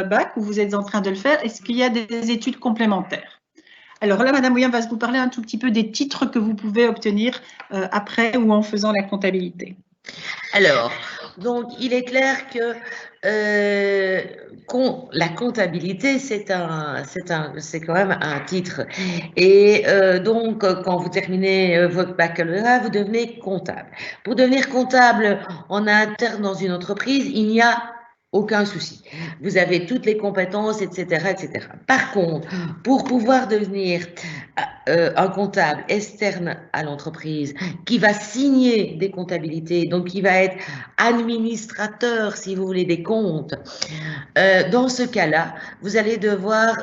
bac ou vous êtes en train de le faire. Est-ce qu'il y a des études complémentaires? Alors là, Madame William va vous parler un tout petit peu des titres que vous pouvez obtenir après ou en faisant la comptabilité.
Alors, donc, il est clair que la comptabilité, c'est quand même un titre. Et donc, quand vous terminez votre baccalauréat, vous devenez comptable. Pour devenir comptable en interne dans une entreprise, il n'y a aucun souci. Vous avez toutes les compétences, etc., etc. Par contre, pour pouvoir devenir un comptable externe à l'entreprise qui va signer des comptabilités, donc qui va être administrateur, si vous voulez, des comptes, dans ce cas-là, vous allez devoir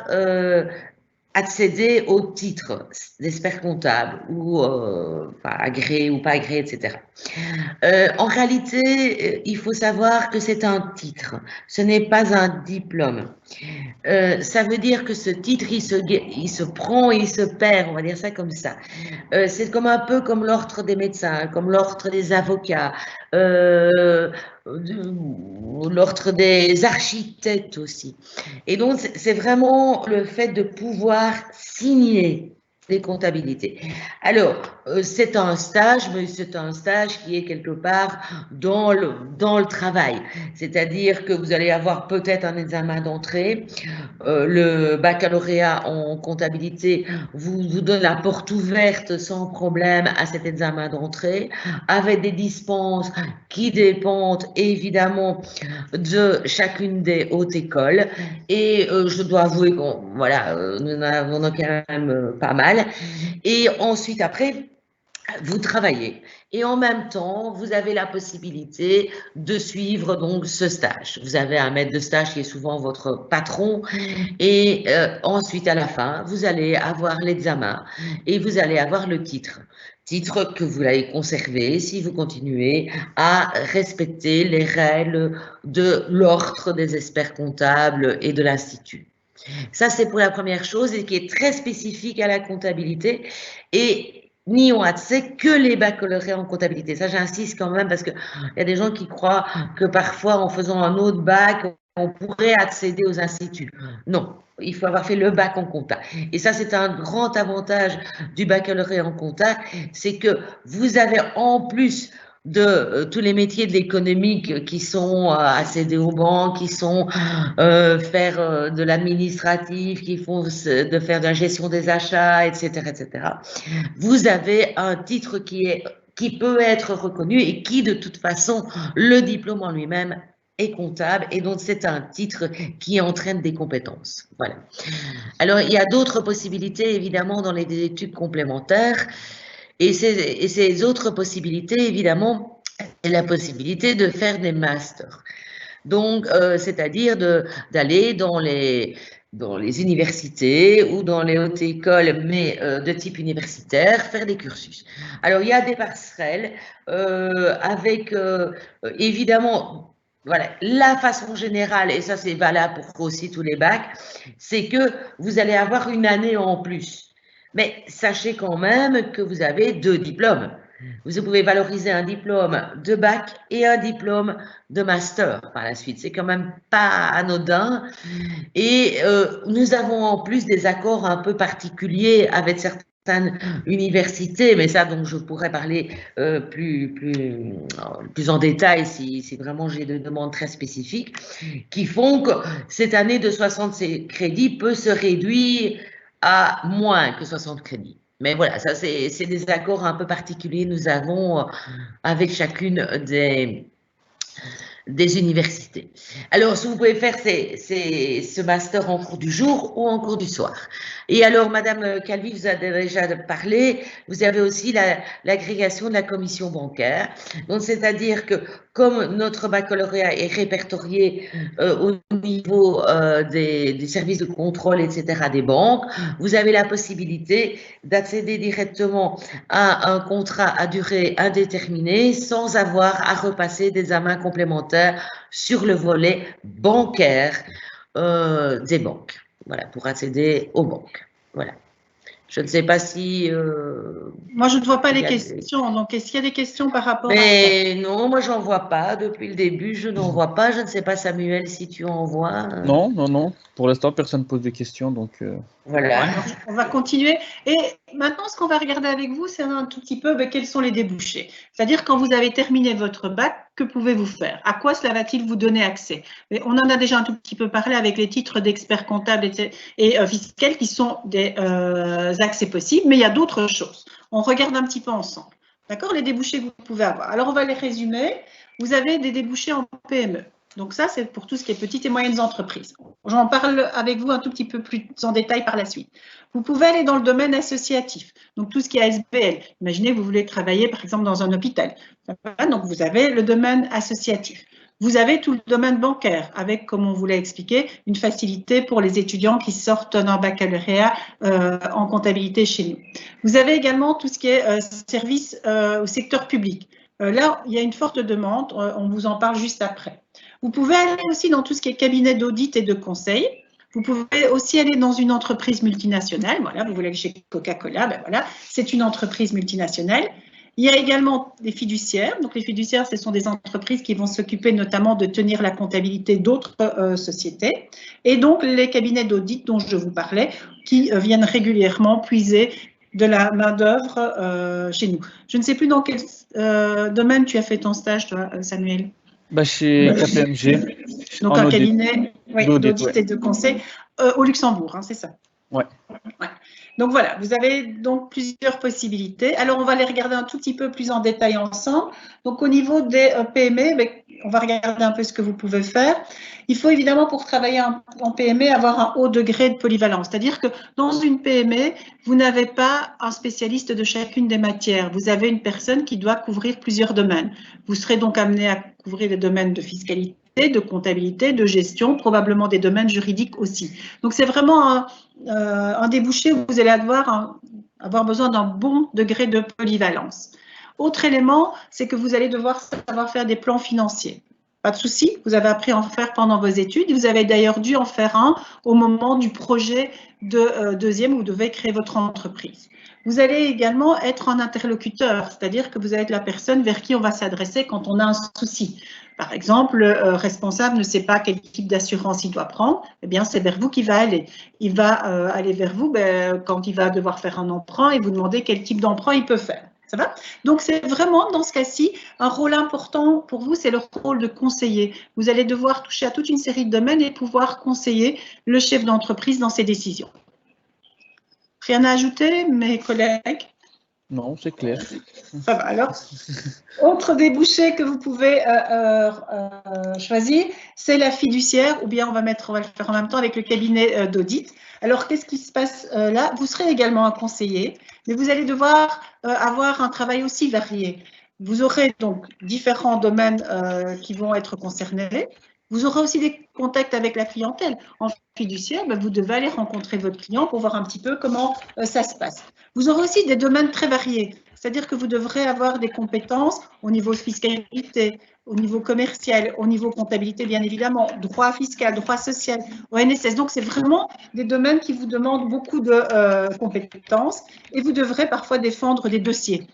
accéder au titre d'expert comptable ou agréé ou pas agréé, etc. En réalité, il faut savoir que c'est un titre, ce n'est pas un diplôme. Ça veut dire que ce titre, il se prend et il se perd, on va dire ça comme ça. C'est comme un peu comme l'ordre des médecins, comme l'ordre des avocats, l'ordre des architectes aussi. Et donc, c'est vraiment le fait de pouvoir signer des comptabilités. Alors, c'est un stage, mais c'est un stage qui est quelque part dans le travail. C'est-à-dire que vous allez avoir peut-être un examen d'entrée. Le baccalauréat en comptabilité vous donne la porte ouverte sans problème à cet examen d'entrée, avec des dispenses qui dépendent évidemment de chacune des hautes écoles. Et je dois avouer qu'on voilà, nous en avons quand même pas mal. Et ensuite, après, vous travaillez. Et en même temps, vous avez la possibilité de suivre donc ce stage. Vous avez un maître de stage qui est souvent votre patron. Et ensuite, à la fin, vous allez avoir l'examen et vous allez avoir le titre. Titre que vous allez conserver si vous continuez à respecter les règles de l'ordre des experts comptables et de l'Institut. Ça, c'est pour la première chose et qui est très spécifique à la comptabilité. Et n'y ont accès que les baccalauréats en comptabilité. Ça, j'insiste quand même parce qu'il y a des gens qui croient que parfois, en faisant un autre bac, on pourrait accéder aux instituts. Non, il faut avoir fait le bac en compta. Et ça, c'est un grand avantage du baccalauréat en compta, c'est que vous avez en plus de tous les métiers de l'économique qui sont accéder aux banques, qui sont faire de l'administratif, qui font de faire de la gestion des achats, etc., etc. Vous avez un titre qui peut être reconnu et qui, de toute façon, le diplôme en lui-même est comptable et donc c'est un titre qui entraîne des compétences. Voilà. Alors, il y a d'autres possibilités, évidemment, dans les études complémentaires. Et ces autres possibilités, évidemment, c'est la possibilité de faire des masters. Donc, c'est-à-dire d'aller dans les universités ou dans les hautes écoles, mais de type universitaire, faire des cursus. Alors, il y a des passerelles avec, évidemment, voilà, la façon générale, et ça c'est valable pour aussi tous les bacs, c'est que vous allez avoir une année en plus. Mais sachez quand même que vous avez 2 diplômes. Vous pouvez valoriser un diplôme de bac et un diplôme de master par la suite. C'est quand même pas anodin. Et nous avons en plus des accords un peu particuliers avec certaines universités, mais ça, donc, je pourrais parler plus en détail si vraiment j'ai des demandes très spécifiques, qui font que cette année de 60 crédits peut se réduire à moins que 60 crédits. Mais voilà, ça c'est des accords un peu particuliers nous avons avec chacune des universités. Alors, si vous pouvez faire ce master en cours du jour ou en cours du soir. Et alors, Madame Calvi vous a déjà parlé, vous avez aussi l'agrégation de la commission bancaire. Donc, c'est-à-dire que comme notre baccalauréat est répertorié au niveau des services de contrôle, etc., des banques, vous avez la possibilité d'accéder directement à un contrat à durée indéterminée sans avoir à repasser des examens complémentaires sur le volet bancaire des banques. Voilà, pour accéder aux banques. Voilà. Je ne sais pas si…
moi, je ne vois pas les questions. Donc, est-ce qu'il y a des questions par rapport à ça?
Non, moi, j'en vois pas. Depuis le début, je n'en vois pas. Je ne sais pas, Samuel, si tu en vois.
Non, non, non. Pour l'instant, personne ne pose de questions. Donc,
voilà.
Alors, on va continuer. Et maintenant, ce qu'on va regarder avec vous, c'est un tout petit peu quels sont les débouchés. C'est-à-dire, quand vous avez terminé votre bac, que pouvez-vous faire? À quoi cela va-t-il vous donner accès? Mais on en a déjà un tout petit peu parlé avec les titres d'experts comptables et fiscaux qui sont des accès possibles, mais il y a d'autres choses. On regarde un petit peu ensemble. D'accord? Les débouchés que vous pouvez avoir. Alors, on va les résumer. Vous avez des débouchés en PME. Donc ça, c'est pour tout ce qui est petites et moyennes entreprises. J'en parle avec vous un tout petit peu plus en détail par la suite. Vous pouvez aller dans le domaine associatif, donc tout ce qui est ASBL. Imaginez que vous voulez travailler, par exemple, dans un hôpital. Donc, vous avez le domaine associatif. Vous avez tout le domaine bancaire, avec, comme on vous l'a expliqué, une facilité pour les étudiants qui sortent d'un baccalauréat en comptabilité chez nous. Vous avez également tout ce qui est service au secteur public. Là, il y a une forte demande, on vous en parle juste après. Vous pouvez aller aussi dans tout ce qui est cabinet d'audit et de conseil. Vous pouvez aussi aller dans une entreprise multinationale. Voilà, vous voulez aller chez Coca-Cola, ben voilà, c'est une entreprise multinationale. Il y a également des fiduciaires. Donc, les fiduciaires, ce sont des entreprises qui vont s'occuper notamment de tenir la comptabilité d'autres sociétés. Et donc, les cabinets d'audit dont je vous parlais, qui viennent régulièrement puiser de la main-d'œuvre chez nous. Je ne sais plus dans quel domaine tu as fait ton stage, toi, Samuel.
Bah, chez KPMG,
Donc,
en
un
audit.
cabinet d'audit et de conseil au Luxembourg, hein, c'est ça?
Ouais.
Ouais. Donc voilà, vous avez donc plusieurs possibilités. Alors on va les regarder un tout petit peu plus en détail ensemble. Donc au niveau des PME, on va regarder un peu ce que vous pouvez faire. Il faut évidemment pour travailler en PME avoir un haut degré de polyvalence. C'est-à-dire que dans une PME, vous n'avez pas un spécialiste de chacune des matières. Vous avez une personne qui doit couvrir plusieurs domaines. Vous serez donc amené à couvrir les domaines de fiscalité, de comptabilité, de gestion, probablement des domaines juridiques aussi. Donc c'est vraiment un débouché où vous allez avoir besoin d'un bon degré de polyvalence. Autre élément, c'est que vous allez devoir savoir faire des plans financiers. Pas de souci, vous avez appris à en faire pendant vos études. Vous avez d'ailleurs dû en faire un au moment du projet de deuxième où vous devez créer votre entreprise. Vous allez également être un interlocuteur, c'est-à-dire que vous allez être la personne vers qui on va s'adresser quand on a un souci. Par exemple, le responsable ne sait pas quel type d'assurance il doit prendre, eh bien, c'est vers vous qu'il va aller. Il va aller vers vous quand il va devoir faire un emprunt et vous demander quel type d'emprunt il peut faire. Ça va? Donc, c'est vraiment, dans ce cas-ci, un rôle important pour vous, c'est le rôle de conseiller. Vous allez devoir toucher à toute une série de domaines et pouvoir conseiller le chef d'entreprise dans ses décisions. Rien à ajouter, mes collègues?
Non, c'est clair.
Ça va alors. Autre débouché que vous pouvez choisir, c'est la fiduciaire, ou bien on va le faire en même temps avec le cabinet d'audit. Alors, qu'est-ce qui se passe là? Vous serez également un conseiller, mais vous allez devoir avoir un travail aussi varié. Vous aurez donc différents domaines qui vont être concernés. Vous aurez aussi des contacts avec la clientèle. En fiduciaire, vous devez aller rencontrer votre client pour voir un petit peu comment ça se passe. Vous aurez aussi des domaines très variés. C'est-à-dire que vous devrez avoir des compétences au niveau fiscalité, au niveau commercial, au niveau comptabilité, bien évidemment, droit fiscal, droit social, ONSS. Donc, c'est vraiment des domaines qui vous demandent beaucoup de compétences et vous devrez parfois défendre des dossiers.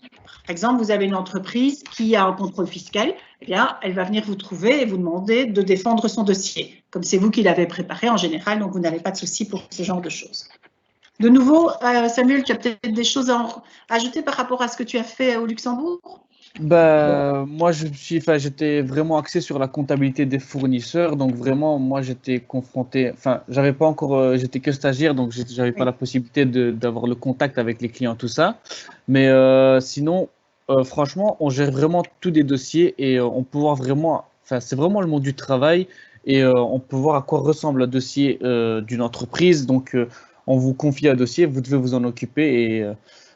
Par exemple, vous avez une entreprise qui a un contrôle fiscal, eh bien, elle va venir vous trouver et vous demander de défendre son dossier. Comme c'est vous qui l'avez préparé en général, donc vous n'avez pas de souci pour ce genre de choses. De nouveau, Samuel, tu as peut-être des choses à ajouter par rapport à ce que tu as fait au Luxembourg?
Moi, j'étais vraiment axé sur la comptabilité des fournisseurs. Donc, vraiment, moi, j'étais confronté. Enfin, j'avais pas encore. J'étais que stagiaire, donc j'avais pas la possibilité d'avoir le contact avec les clients, tout ça. Mais sinon, franchement, on gère vraiment tous des dossiers et on peut voir vraiment. Enfin, c'est vraiment le monde du travail et on peut voir à quoi ressemble un dossier d'une entreprise. Donc, on vous confie un dossier, vous devez vous en occuper et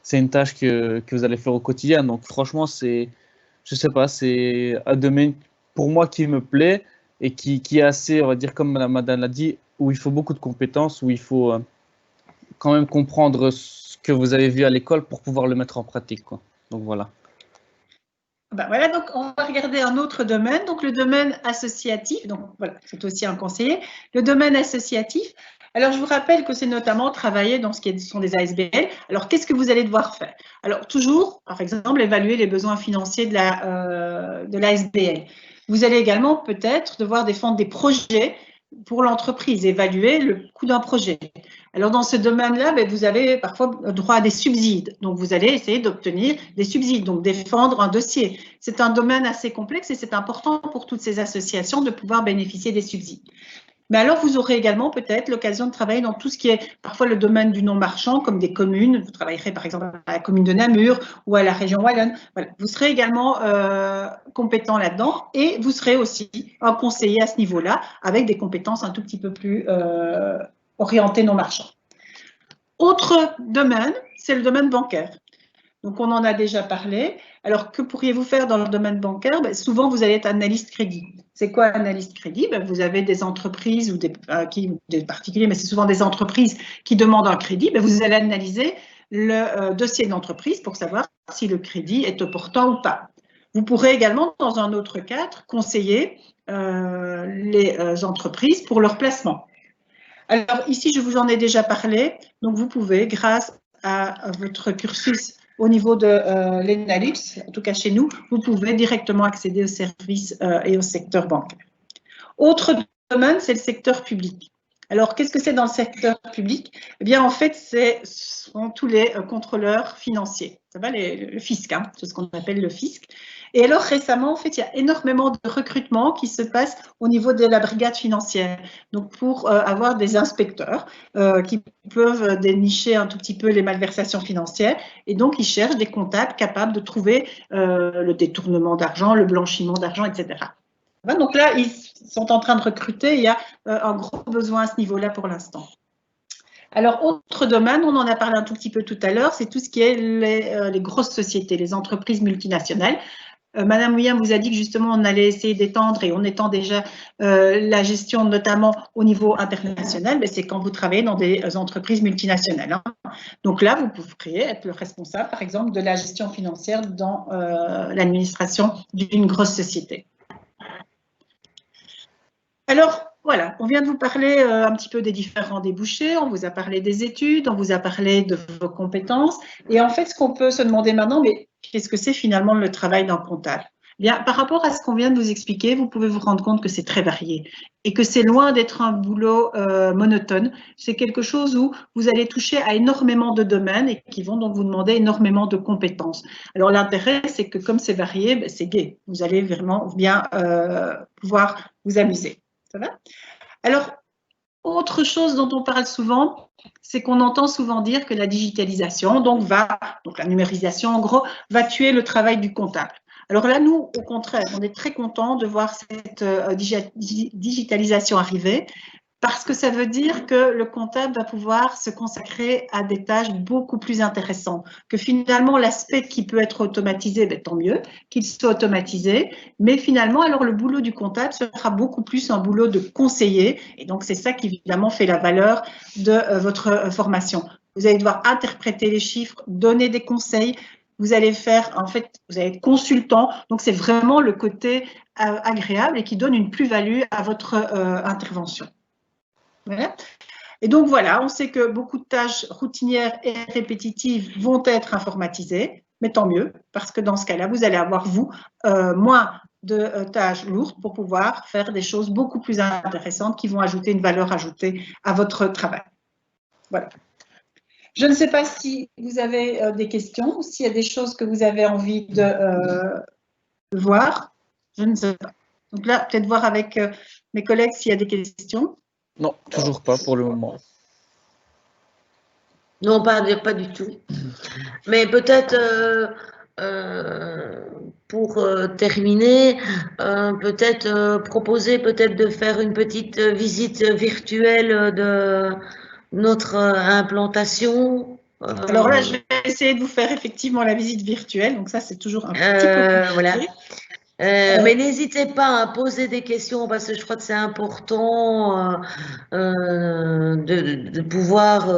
c'est une tâche que vous allez faire au quotidien. Donc franchement, je sais pas, c'est un domaine pour moi qui me plaît et qui est assez, on va dire, comme madame l'a dit, où il faut beaucoup de compétences, où il faut quand même comprendre ce que vous avez vu à l'école pour pouvoir le mettre en pratique, quoi. Donc voilà.
Voilà, donc on va regarder un autre domaine, donc le domaine associatif. Donc voilà, c'est aussi un conseiller. Le domaine associatif. Alors, je vous rappelle que c'est notamment travailler dans ce qui sont des ASBL. Alors, qu'est-ce que vous allez devoir faire? Alors, toujours, par exemple, évaluer les besoins financiers de l'ASBL. Vous allez également peut-être devoir défendre des projets pour l'entreprise, évaluer le coût d'un projet. Alors, dans ce domaine-là, vous avez parfois droit à des subsides. Donc, vous allez essayer d'obtenir des subsides, donc défendre un dossier. C'est un domaine assez complexe et c'est important pour toutes ces associations de pouvoir bénéficier des subsides. Mais alors, vous aurez également peut-être l'occasion de travailler dans tout ce qui est parfois le domaine du non-marchand, comme des communes. Vous travaillerez par exemple à la commune de Namur ou à la région Wallonne. Voilà. Vous serez également compétent là-dedans et vous serez aussi un conseiller à ce niveau-là avec des compétences un tout petit peu plus orientées non-marchand. Autre domaine, c'est le domaine bancaire. Donc, on en a déjà parlé. Alors, que pourriez-vous faire dans le domaine bancaire? Souvent, vous allez être analyste crédit. C'est quoi analyste crédit? Vous avez des entreprises ou des particuliers, mais c'est souvent des entreprises qui demandent un crédit. Vous allez analyser le dossier de l'entreprise pour savoir si le crédit est opportun ou pas. Vous pourrez également, dans un autre cadre, conseiller les entreprises pour leur placement. Alors, ici, je vous en ai déjà parlé. Donc, vous pouvez, grâce à votre cursus au niveau de l'ENALUX, en tout cas chez nous, vous pouvez directement accéder aux services et au secteur bancaire. Autre domaine, c'est le secteur public. Alors, qu'est-ce que c'est dans le secteur public? Eh bien, en fait, ce sont tous les contrôleurs financiers. Ça va, le fisc, hein, c'est ce qu'on appelle le fisc. Et alors, récemment, en fait, il y a énormément de recrutements qui se passent au niveau de la brigade financière. Donc, pour avoir des inspecteurs qui peuvent dénicher un tout petit peu les malversations financières. Et donc, ils cherchent des comptables capables de trouver le détournement d'argent, le blanchiment d'argent, etc. Donc là, ils sont en train de recruter. Il y a un gros besoin à ce niveau-là pour l'instant. Alors, autre domaine, on en a parlé un tout petit peu tout à l'heure, c'est tout ce qui est les grosses sociétés, les entreprises multinationales. Madame William vous a dit que justement, on allait essayer d'étendre et on étend déjà la gestion, notamment au niveau international, mais c'est quand vous travaillez dans des entreprises multinationales. Hein. Donc là, vous pourriez être le responsable, par exemple, de la gestion financière dans l'administration d'une grosse société. Alors, voilà, on vient de vous parler un petit peu des différents débouchés, on vous a parlé des études, on vous a parlé de vos compétences. Et en fait, ce qu'on peut se demander maintenant, mais qu'est-ce que c'est finalement le travail d'un comptable? Bien, par rapport à ce qu'on vient de vous expliquer, vous pouvez vous rendre compte que c'est très varié et que c'est loin d'être un boulot monotone. C'est quelque chose où vous allez toucher à énormément de domaines et qui vont donc vous demander énormément de compétences. Alors, l'intérêt, c'est que comme c'est varié, ben, c'est gai. Vous allez vraiment bien pouvoir vous amuser. Ça va? Alors, autre chose dont on parle souvent, c'est qu'on entend souvent dire que la digitalisation, donc la numérisation en gros, va tuer le travail du comptable. Alors là, nous, au contraire, on est très contents de voir cette digitalisation arriver parce que ça veut dire que le comptable va pouvoir se consacrer à des tâches beaucoup plus intéressantes, que finalement l'aspect qui peut être automatisé, ben, tant mieux qu'il soit automatisé, mais finalement alors le boulot du comptable sera beaucoup plus un boulot de conseiller et donc c'est ça qui évidemment fait la valeur de votre formation. Vous allez devoir interpréter les chiffres, donner des conseils, vous allez faire, en fait, vous allez être consultant, donc c'est vraiment le côté agréable et qui donne une plus-value à votre intervention. Voilà. Et donc voilà, on sait que beaucoup de tâches routinières et répétitives vont être informatisées, mais tant mieux, parce que dans ce cas-là, vous allez avoir, vous, moins de tâches lourdes pour pouvoir faire des choses beaucoup plus intéressantes qui vont ajouter une valeur ajoutée à votre travail. Voilà. Je ne sais pas si vous avez des questions ou s'il y a des choses que vous avez envie de voir. Je ne sais pas. Donc là, peut-être voir avec mes collègues s'il y a des questions.
Non, toujours pas pour le moment.
Non, pas du tout. Mais peut-être pour terminer, peut-être proposer peut-être de faire une petite visite virtuelle de notre implantation.
Alors là, je vais essayer de vous faire effectivement la visite virtuelle. Donc ça, c'est toujours un petit peu compliqué.
Voilà. Mais n'hésitez pas à poser des questions parce que je crois que c'est important de pouvoir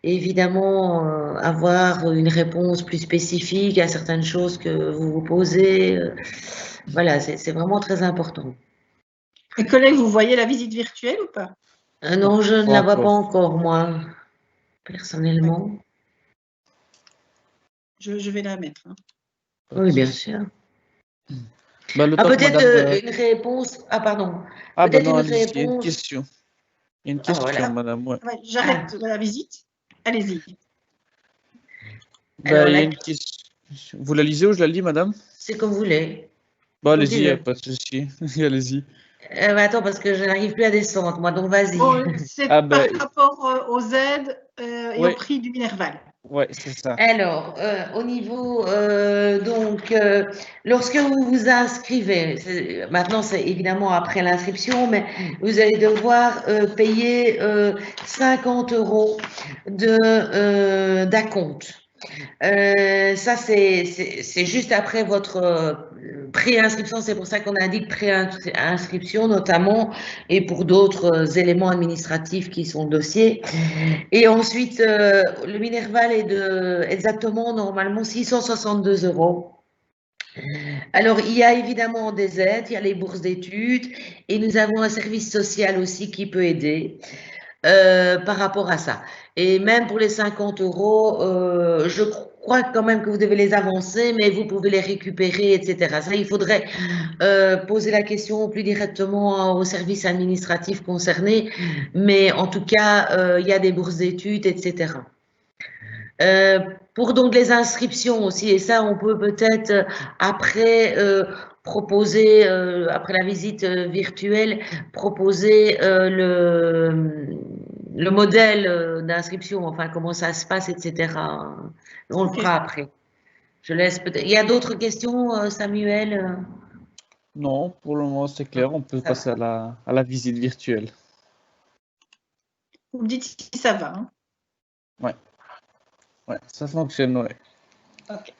évidemment avoir une réponse plus spécifique à certaines choses que vous vous posez. Voilà, c'est vraiment très important.
Mes collègues, vous voyez la visite virtuelle ou pas?
Non, je ne la vois pas encore, moi, personnellement.
Je vais la mettre. Hein.
Oui, bien sûr.
Bah,
peut-être une réponse. Ah, pardon.
Ah,
peut-être
non,
une réponse.
il y a une question. Il y a une question,
voilà.
madame. Ouais.
Ouais, j'arrête la visite. Allez-y.
Bah, il y a une question. Vous la lisez ou je la lis, madame?
C'est comme vous voulez.
Bah, allez-y, pas de souci. Allez-y.
Attends, parce que je n'arrive plus à descendre, moi, donc vas-y.
Bon, c'est par rapport aux aides et au prix du Minerval.
Oui, c'est ça.
Alors, au niveau, donc, lorsque vous vous inscrivez, maintenant c'est évidemment après l'inscription, mais vous allez devoir payer 50 € d'acompte. Ça, c'est juste après votre pré-inscription, c'est pour ça qu'on indique pré-inscription notamment, et pour d'autres éléments administratifs qui sont le dossier. Et ensuite, le Minerval est de exactement normalement 662 €. Alors, il y a évidemment des aides, il y a les bourses d'études, et nous avons un service social aussi qui peut aider. Par rapport à ça. Et même pour les 50 €, crois quand même que vous devez les avancer, mais vous pouvez les récupérer, etc. Ça, il faudrait poser la question plus directement au service administratif concerné, mais en tout cas, il y a des bourses d'études, etc. Pour donc les inscriptions aussi, et ça, on peut peut-être après proposer, après la visite virtuelle, proposer le modèle d'inscription, enfin comment ça se passe, etc. On le fera après. Je laisse peut-être. Il y a d'autres questions, Samuel?
Non, pour le moment, c'est clair. On peut
Ça
passer à la visite virtuelle.
Vous me dites si ça va. Hein.
Ouais, ouais, ça fonctionne, ouais.
Ok.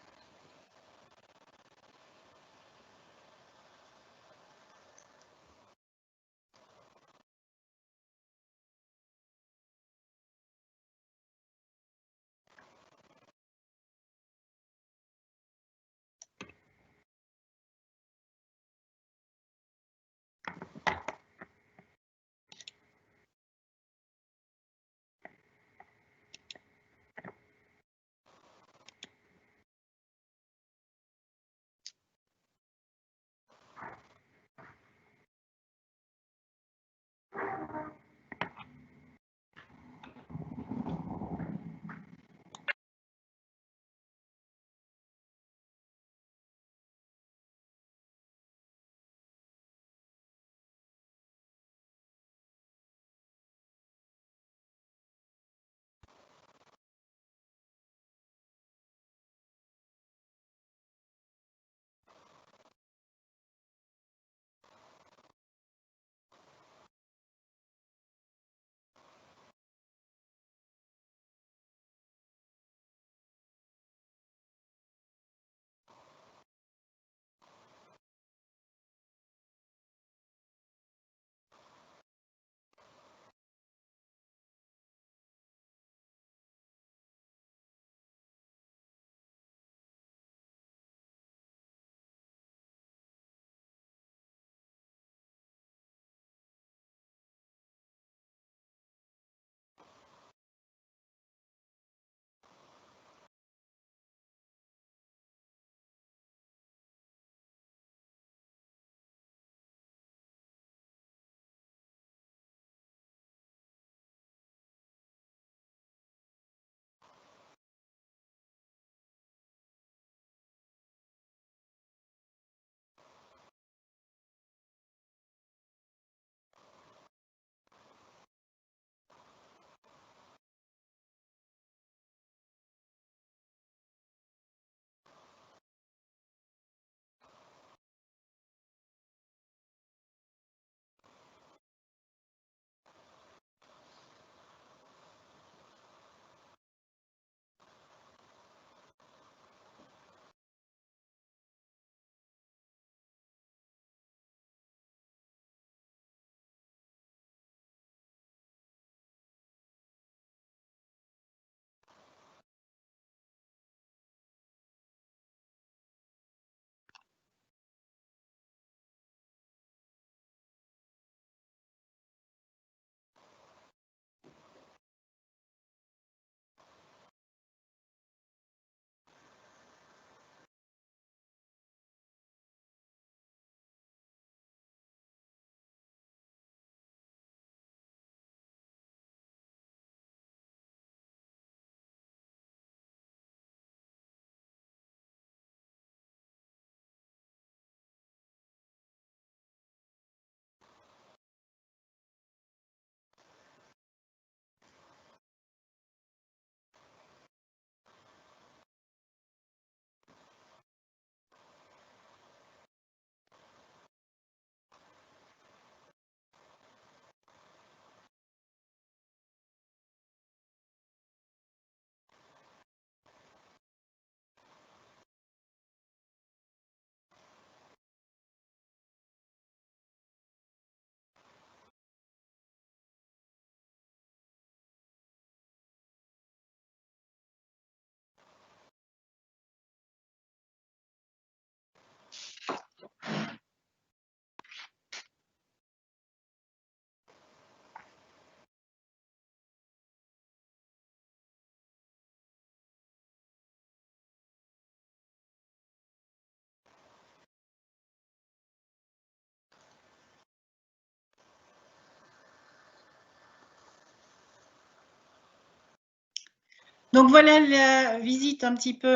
Donc voilà la visite un petit peu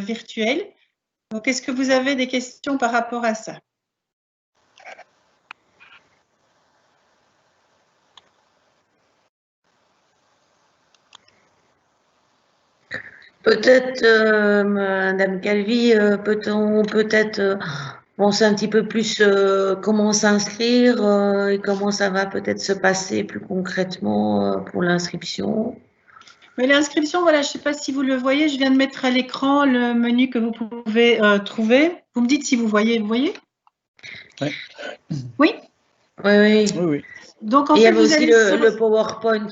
virtuelle. Donc est-ce que vous avez des questions par rapport à ça?
Peut-être, Madame Calvi, peut-on peut-être penser un petit peu plus comment s'inscrire et comment ça va peut-être se passer plus concrètement pour l'inscription?
Mais l'inscription, voilà, je ne sais pas si vous le voyez, je viens de mettre à l'écran le menu que vous pouvez trouver. Vous me dites si vous voyez,
Oui.
Oui.
Oui, oui.
Oui.
Donc en
Et il y
fait,
avait
vous
aussi
allez
le PowerPoint.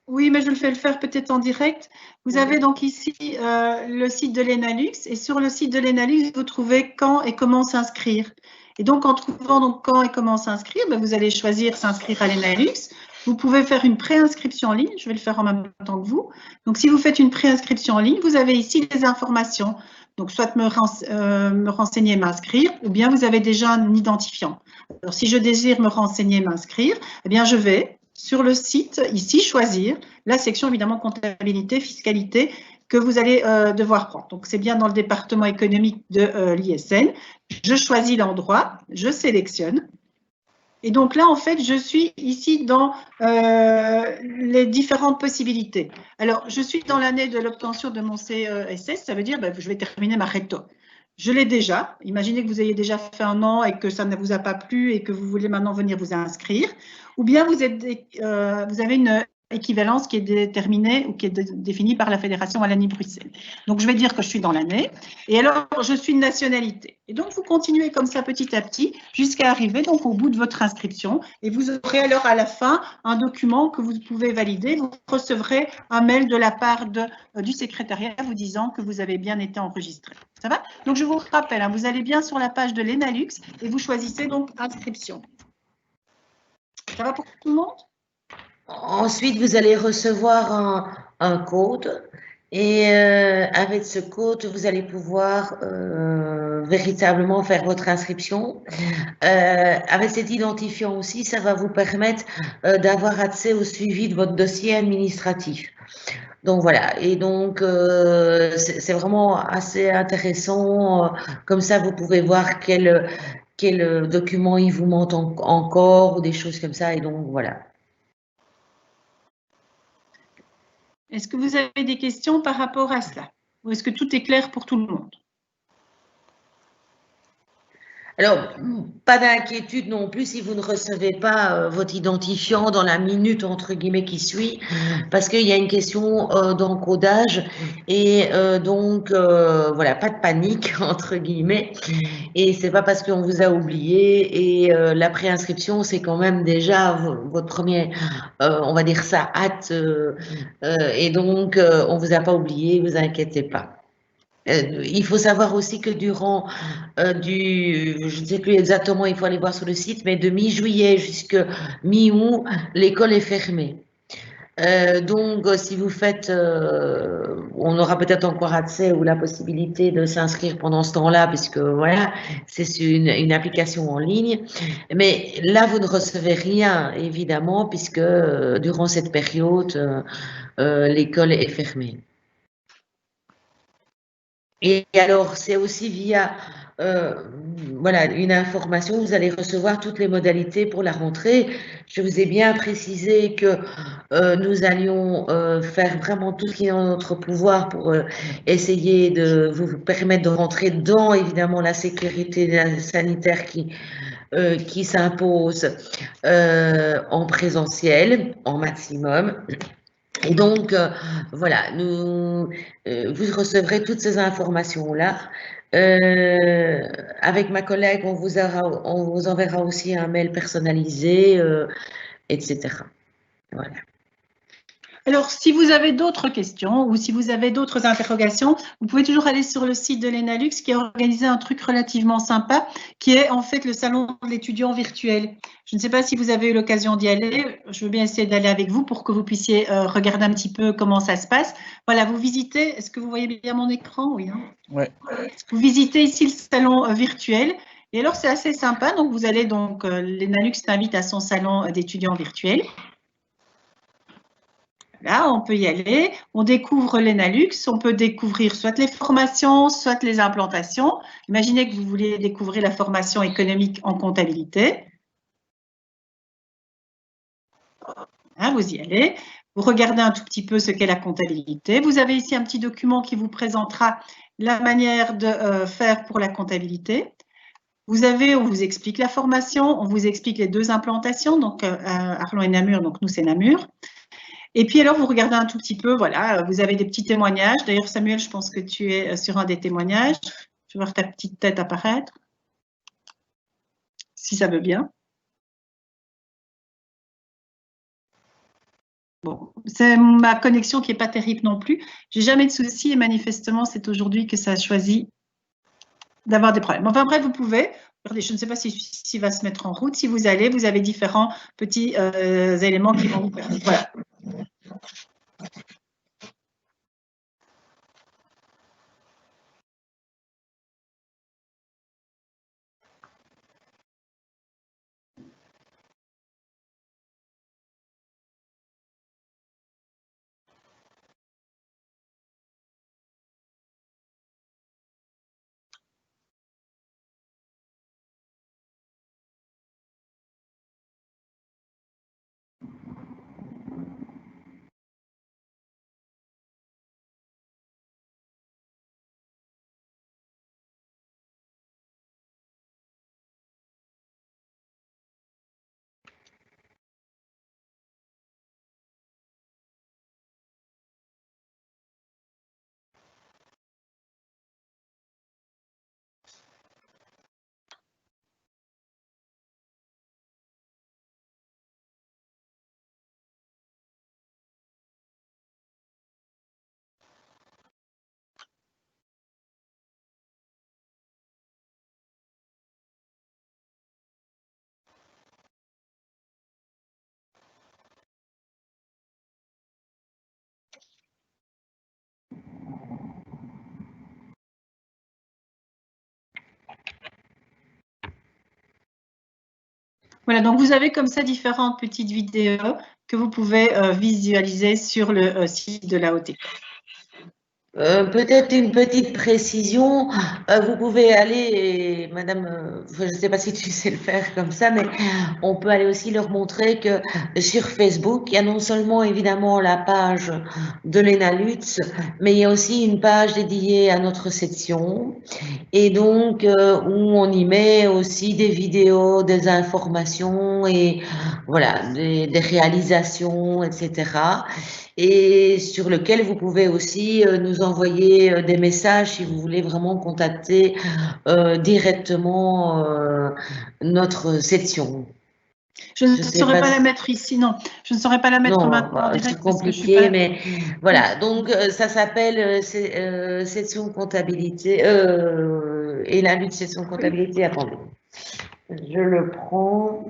Oui, mais je vais le faire peut-être en direct. Vous avez donc ici le site de l'ENALUX et sur le site de l'ENALUX, vous trouvez quand et comment s'inscrire. Et donc, en trouvant donc quand et comment s'inscrire, vous allez choisir s'inscrire à l'ENALUX. Vous pouvez faire une préinscription en ligne. Je vais le faire en même temps que vous. Donc, si vous faites une préinscription en ligne, vous avez ici les informations. Donc, soit me renseigner et m'inscrire, ou bien vous avez déjà un identifiant. Alors, si je désire me renseigner et m'inscrire, eh bien, je vais sur le site, ici, choisir la section, évidemment, comptabilité, fiscalité, que vous allez devoir prendre. Donc, c'est bien dans le département économique de l'ISN. Je choisis l'endroit, je sélectionne. Et donc là, en fait, je suis ici dans les différentes possibilités. Alors, je suis dans l'année de l'obtention de mon CESS, ça veut dire je vais terminer ma recto. Je l'ai déjà. Imaginez que vous ayez déjà fait un an et que ça ne vous a pas plu et que vous voulez maintenant venir vous inscrire. Ou bien vous avez une équivalence qui est déterminée ou qui est définie par la Fédération Wallonie-Bruxelles. Donc, je vais dire que je suis dans l'année. Et alors, je suis de nationalité. Et donc, vous continuez comme ça petit à petit jusqu'à arriver donc au bout de votre inscription. Et vous aurez alors à la fin un document que vous pouvez valider. Vous recevrez un mail de la part du secrétariat vous disant que vous avez bien été enregistré. Ça va? Donc, je vous rappelle, vous allez bien sur la page de l'ENALUX et vous choisissez donc inscription. Ça va pour tout le monde?
Ensuite, vous allez recevoir un code et avec ce code, vous allez pouvoir véritablement faire votre inscription. Avec cet identifiant aussi, ça va vous permettre d'avoir accès au suivi de votre dossier administratif. Donc voilà, et donc c'est vraiment assez intéressant. Comme ça, vous pouvez voir quel document il vous manque encore ou des choses comme ça. Et donc voilà.
Est-ce que vous avez des questions par rapport à cela? Ou est-ce que tout est clair pour tout le monde?
Alors, pas d'inquiétude non plus si vous ne recevez pas votre identifiant dans la minute entre guillemets qui suit, parce qu'il y a une question d'encodage et donc voilà, pas de panique entre guillemets. Et c'est pas parce qu'on vous a oublié et la préinscription c'est quand même déjà votre premier, on va dire ça, hâte et donc on vous a pas oublié, vous inquiétez pas. Il faut savoir aussi que durant je ne sais plus exactement, il faut aller voir sur le site, mais de mi-juillet jusqu'à mi-août, l'école est fermée. Donc, si vous faites, on aura peut-être encore accès ou la possibilité de s'inscrire pendant ce temps-là, puisque voilà, c'est une application en ligne. Mais là, vous ne recevez rien, évidemment, puisque durant cette période, l'école est fermée. Et alors, c'est aussi via voilà, une information, vous allez recevoir toutes les modalités pour la rentrée. Je vous ai bien précisé que nous allions faire vraiment tout ce qui est en notre pouvoir pour essayer de vous permettre de rentrer dans, évidemment, la sécurité sanitaire qui s'impose en présentiel, en maximum. Et donc, voilà, vous recevrez toutes ces informations-là. Avec ma collègue, on vous enverra aussi un mail personnalisé, etc. Voilà.
Alors, si vous avez d'autres questions ou si vous avez d'autres interrogations, vous pouvez toujours aller sur le site de l'ENALUX qui a organisé un truc relativement sympa, qui est en fait le salon de l'étudiant virtuel. Je ne sais pas si vous avez eu l'occasion d'y aller. Je veux bien essayer d'aller avec vous pour que vous puissiez regarder un petit peu comment ça se passe. Voilà, vous visitez. Est-ce que vous voyez bien mon écran? Oui.
Oui.
Vous visitez ici le salon virtuel. Et alors, c'est assez sympa. Donc, vous allez donc, l'ENALUX t'invite à son salon d'étudiants virtuels. Là, on peut y aller. On découvre l'ENALUX. On peut découvrir soit les formations, soit les implantations. Imaginez que vous voulez découvrir la formation économique en comptabilité. Hein, vous y allez. Vous regardez un tout petit peu ce qu'est la comptabilité. Vous avez ici un petit document qui vous présentera la manière de faire pour la comptabilité. Vous avez, on vous explique la formation, on vous explique les 2 implantations, donc Arlon et Namur, donc nous c'est Namur. Et puis alors vous regardez un tout petit peu, voilà, vous avez des petits témoignages. D'ailleurs Samuel, je pense que tu es sur un des témoignages. Je vais voir ta petite tête apparaître, si ça veut bien. Bon, c'est ma connexion qui n'est pas terrible non plus. J'ai jamais de soucis et manifestement c'est aujourd'hui que ça a choisi d'avoir des problèmes. Enfin bref, vous pouvez. Regardez, je ne sais pas s'il va se mettre en route. Si vous allez, vous avez différents petits éléments qui vont vous permettre. Voilà. Voilà, donc vous avez comme ça différentes petites vidéos que vous pouvez visualiser sur le site de l'AOT.
Peut-être une petite précision, vous pouvez aller, madame, je ne sais pas si tu sais le faire comme ça, mais on peut aller aussi leur montrer que sur Facebook, il y a non seulement évidemment la page de l'ENALUTS, mais il y a aussi une page dédiée à notre section, et donc où on y met aussi des vidéos, des informations et voilà, des réalisations, etc. Et sur lequel vous pouvez aussi nous envoyer des messages si vous voulez vraiment contacter directement notre section.
Je ne saurais pas la mettre ici, non. Je ne saurais pas la mettre maintenant en direct parce que je suis pas...
mais voilà. Donc ça s'appelle section comptabilité et la lutte section comptabilité. Attendez, je le prends.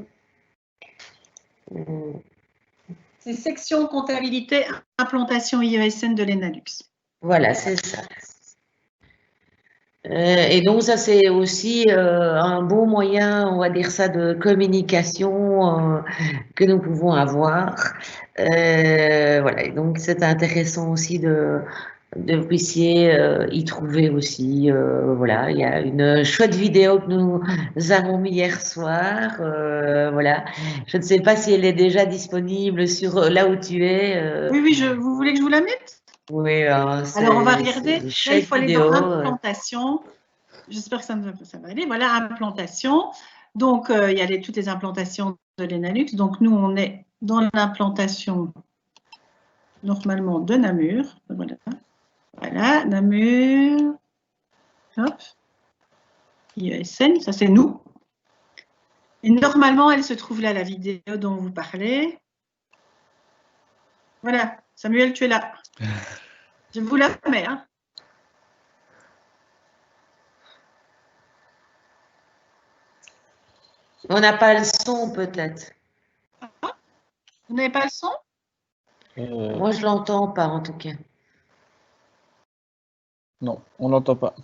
C'est section comptabilité implantation IESN de l'ENALUX.
Voilà, c'est ça. Et donc ça c'est aussi un bon moyen, on va dire ça, de communication que nous pouvons avoir. Voilà, et donc c'est intéressant aussi de vous puissiez y trouver aussi. Voilà, il y a une chouette vidéo que nous avons mis hier soir. Voilà, je ne sais pas si elle est déjà disponible sur là où tu es.
Oui, vous voulez que je vous la mette?
Oui,
alors on va regarder. Là, il faut aller dans implantation. J'espère que ça va aller. Voilà, implantation. Donc, il y a toutes les implantations de l'ENALUX. Donc, nous, on est dans l'implantation normalement de Namur. Voilà, voilà Namur. Hop. IESN, ça c'est nous. Et normalement, elle se trouve là, la vidéo dont vous parlez. Voilà, Samuel, tu es là. Je vous la mets. Hein.
On n'a pas le son, peut-être.
Vous n'avez pas le son?
Moi, je l'entends pas, en tout cas.
Non, on l'entend pas.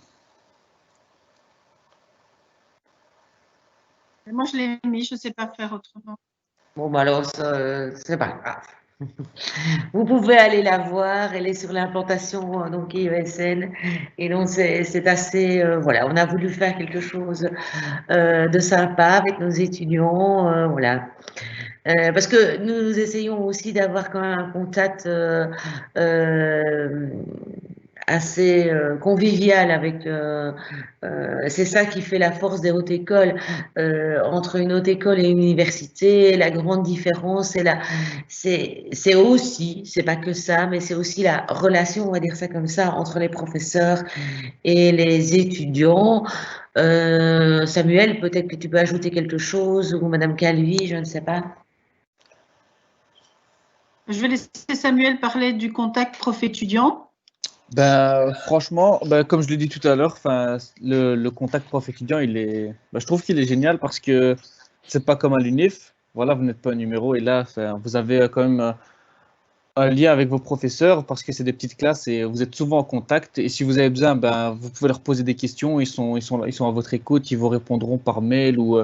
Moi, je l'ai mis, je ne sais pas faire autrement.
Bon, bah alors, c'est pas grave. Vous pouvez aller la voir, elle est sur l'implantation donc IESN et donc c'est assez voilà, on a voulu faire quelque chose de sympa avec nos étudiants, voilà. Parce que nous essayons aussi d'avoir quand même un contact euh, assez convivial avec. C'est ça qui fait la force des hautes écoles. Entre une haute école et une université, la grande différence, c'est aussi, c'est pas que ça, mais c'est aussi la relation, on va dire ça comme ça, entre les professeurs et les étudiants. Samuel, peut-être que tu peux ajouter quelque chose, ou Madame Calvi, je ne sais pas.
Je vais laisser Samuel parler du contact prof-étudiant.
Ben, franchement, ben, comme je l'ai dit tout à l'heure, enfin, le contact prof-étudiant, je trouve qu'il est génial parce que c'est pas comme à l'UNIF. Voilà, vous n'êtes pas un numéro et là, enfin, vous avez quand même un lien avec vos professeurs parce que c'est des petites classes et vous êtes souvent en contact. Et si vous avez besoin, ben, vous pouvez leur poser des questions. Ils sont à votre écoute. Ils vous répondront par mail ou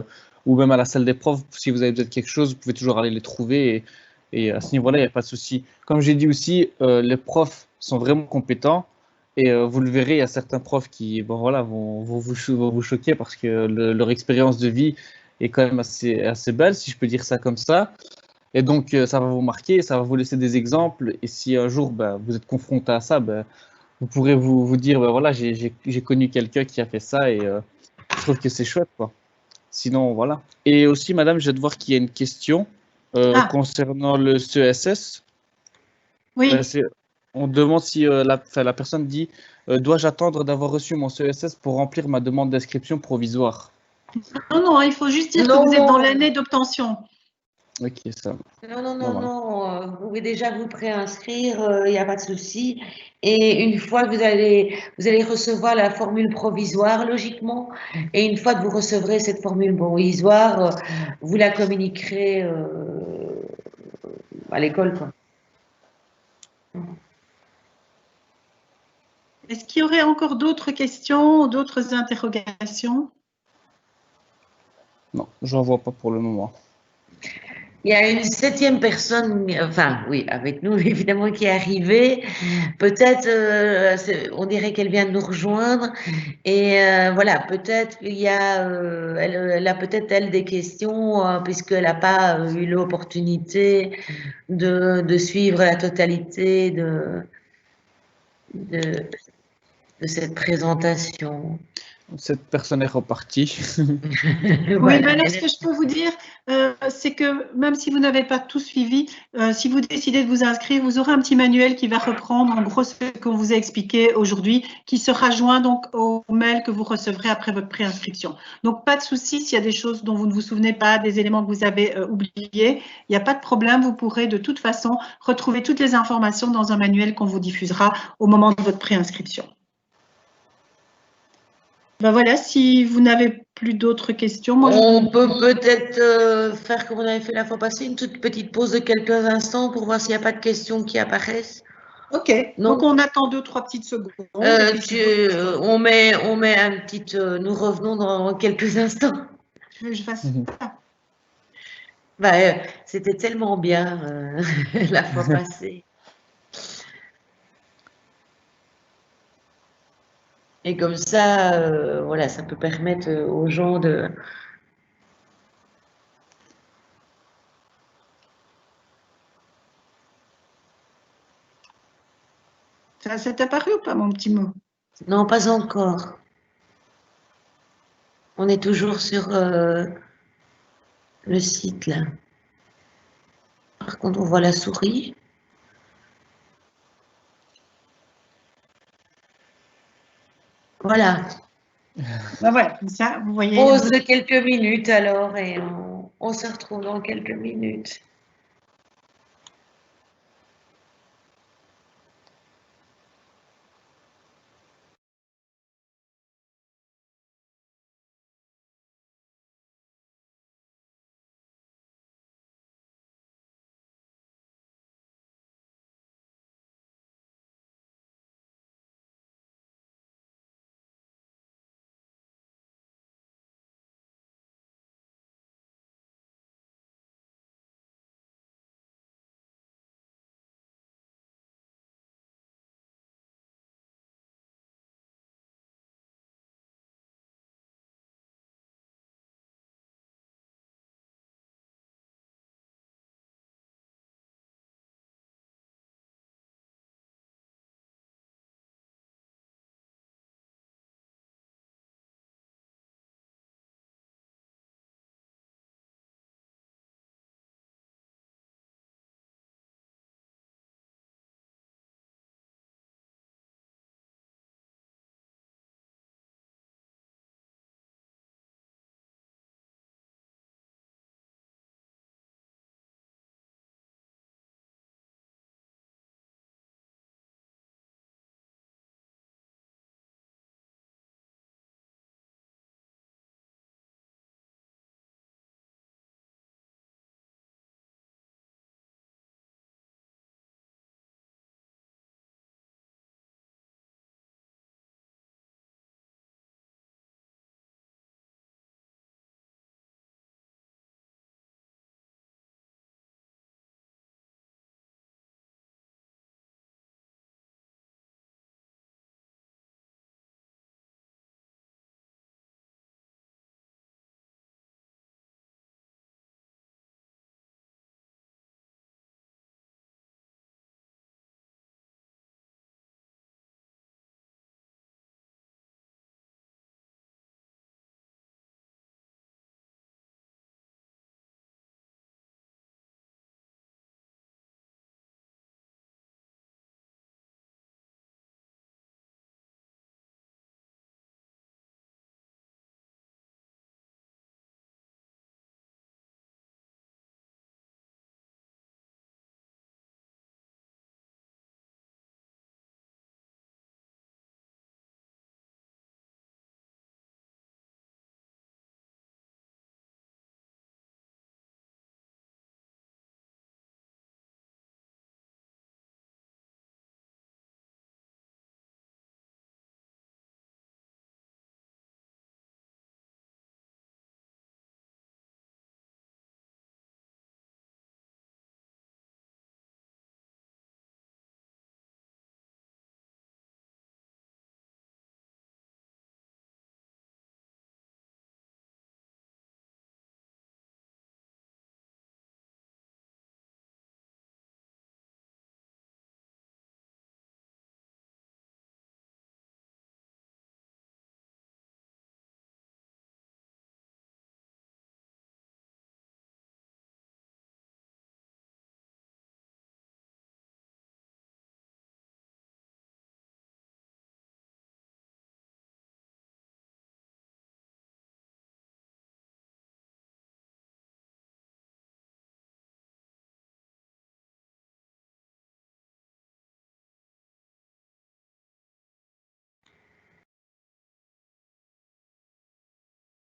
même à la salle des profs. Si vous avez besoin de quelque chose, vous pouvez toujours aller les trouver. Et à ce niveau-là, il n'y a pas de souci. Comme j'ai dit aussi, les profs sont vraiment compétents. Et vous le verrez, il y a certains profs qui bon, voilà, vont vous choquer parce que leur expérience de vie est quand même assez belle, si je peux dire ça comme ça. Et donc, ça va vous marquer, ça va vous laisser des exemples. Et si un jour, ben, vous êtes confronté à ça, ben, vous pourrez vous dire, ben, voilà, j'ai connu quelqu'un qui a fait ça et je trouve que c'est chouette, quoi. Sinon, voilà. Et aussi, madame, je viens de voir qu'il y a une question
Ah,
concernant le CESS. Ben,
oui.
on demande si enfin, la personne dit, dois-je attendre d'avoir reçu mon CESS pour remplir ma demande d'inscription provisoire?
Non, non, il faut juste dire que
Non,
vous êtes dans
non,
l'année d'obtention.
Ok, ça,
non, non, non,
normal.
non. Vous pouvez déjà vous préinscrire, il n'y a pas de souci. Et une fois que vous allez recevoir la formule provisoire, logiquement. Et une fois que vous recevrez cette formule provisoire, vous la communiquerez à l'école, quoi.
Est-ce qu'il y aurait encore d'autres questions, d'autres interrogations?
Non, j'en vois pas pour le moment.
Il y a une septième personne, enfin oui, avec nous évidemment, qui est arrivée. Peut-être, on dirait qu'elle vient de nous rejoindre. Et voilà, peut-être qu'il y a, elle a peut-être elle des questions puisqu'elle n'a pas eu l'opportunité de suivre la totalité de, de cette présentation.
Cette personne est repartie.
Oui,
Voilà.
mais alors ce que je peux vous dire, c'est que même si vous n'avez pas tout suivi, si vous décidez de vous inscrire, vous aurez un petit manuel qui va reprendre en gros ce qu'on vous a expliqué aujourd'hui, qui sera joint donc au mail que vous recevrez après votre préinscription. Donc pas de souci s'il y a des choses dont vous ne vous souvenez pas, des éléments que vous avez oubliés, il n'y a pas de problème, vous pourrez de toute façon retrouver toutes les informations dans un manuel qu'on vous diffusera au moment de votre préinscription. Ben voilà, si vous n'avez plus d'autres questions, moi je
On peut peut-être faire comme on avait fait la fois passée, une toute petite pause de quelques instants pour voir s'il n'y a pas de questions qui apparaissent.
Ok, donc
Non?
on attend 2-3 petites secondes et puis
On met un petit, nous revenons dans quelques instants.
je fasse ça.
Bah, c'était tellement bien la fois passée. Et comme ça, voilà, ça peut permettre aux gens de.
Ça t'est apparu ou pas, mon petit mot?
Non, pas encore. On est toujours sur le site là. Par contre, on voit la souris. Voilà.
Ben voilà, comme ça, vous voyez.
Pause de quelques minutes alors et on se retrouve dans quelques minutes.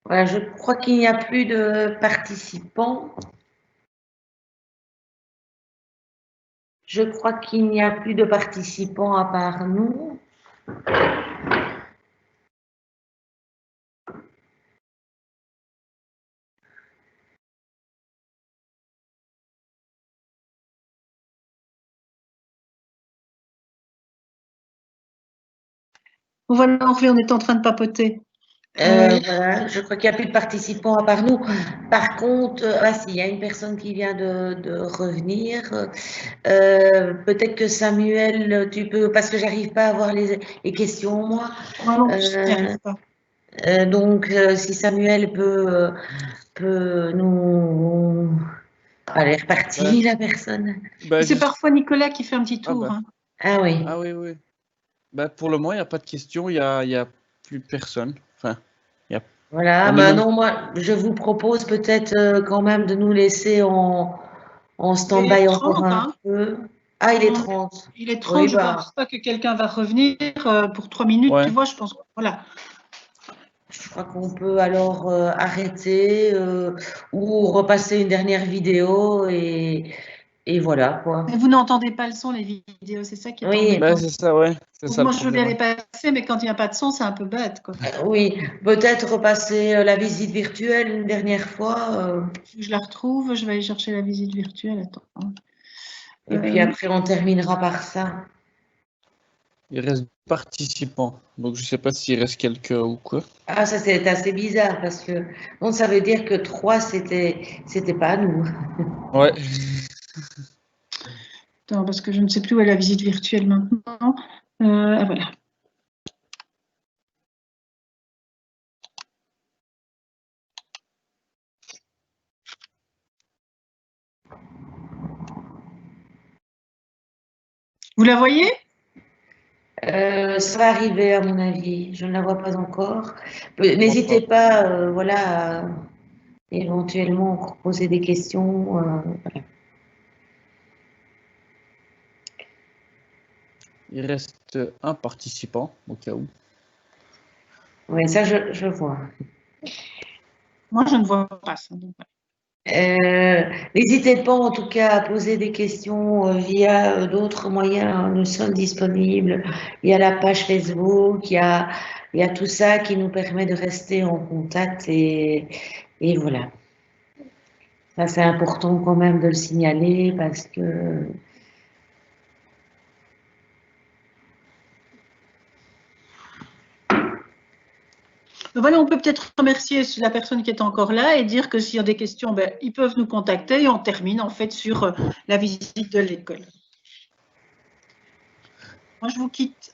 Voilà, je crois qu'il n'y a plus de participants. Je crois qu'il n'y a plus de participants à part nous.
Voilà, on revient, on est en train de papoter.
Voilà, je crois qu'il n'y a plus de participants à part nous. Par contre, si, il y a une personne qui vient de revenir. Peut-être que Samuel, tu peux, parce que j'arrive pas à voir les questions, moi.
Moi non plus, je n'y arrive pas.
Donc, si Samuel peut nous... Elle est repartie, la personne.
C'est parfois Nicolas qui fait un petit tour. Hein.
Ah oui.
Ah oui, oui. Pour le moment, il n'y a pas de questions, il y a plus personne. Enfin,
Voilà,
on est même...
non, moi, je vous propose peut-être quand même de nous laisser en
Il est
stand-by encore
30,
un
hein.
peu. Ah, il est 30.
Il est 30,
Oui,
je ne pense pas que quelqu'un va revenir pour 3 minutes,
Ouais.
tu vois, je pense. Voilà.
je crois qu'on peut alors arrêter ou repasser une dernière vidéo et voilà, quoi.
Mais vous n'entendez pas le son, les vidéos, c'est ça qui est
Oui,
embêtant.
C'est ça, ouais. C'est
Donc
ça le
moi, je veux bien
problème.
les passer, mais quand il n'y a pas de son, c'est un peu bête, quoi.
oui, peut-être repasser la visite virtuelle une dernière fois.
Je la retrouve, je vais aller chercher la visite virtuelle. Attends. Hein.
Et puis après, on terminera par ça.
Il reste participants. Donc, je sais pas s'il reste quelques ou quoi.
Ah, ça c'est assez bizarre parce que bon, ça veut dire que 3, c'était pas nous.
Ouais.
Attends, parce que je ne sais plus où est la visite virtuelle maintenant. Voilà. Vous la voyez?
Ça va arriver à mon avis. Je ne la vois pas encore.
Moi
N'hésitez
pas.
pas, voilà, à éventuellement poser des questions. Voilà.
Il reste un participant, au cas où.
Oui, ça je vois.
Moi, je ne vois pas ça. Donc,
N'hésitez pas en tout cas à poser des questions via d'autres moyens. Nous sommes disponibles. Il y a la page Facebook, il y a tout ça qui nous permet de rester en contact et voilà. Ça, c'est important quand même de le signaler parce que
voilà, on peut peut-être remercier la personne qui est encore là et dire que s'il y a des questions, ben, ils peuvent nous contacter et on termine en fait sur la visite de l'école. Moi, je vous quitte.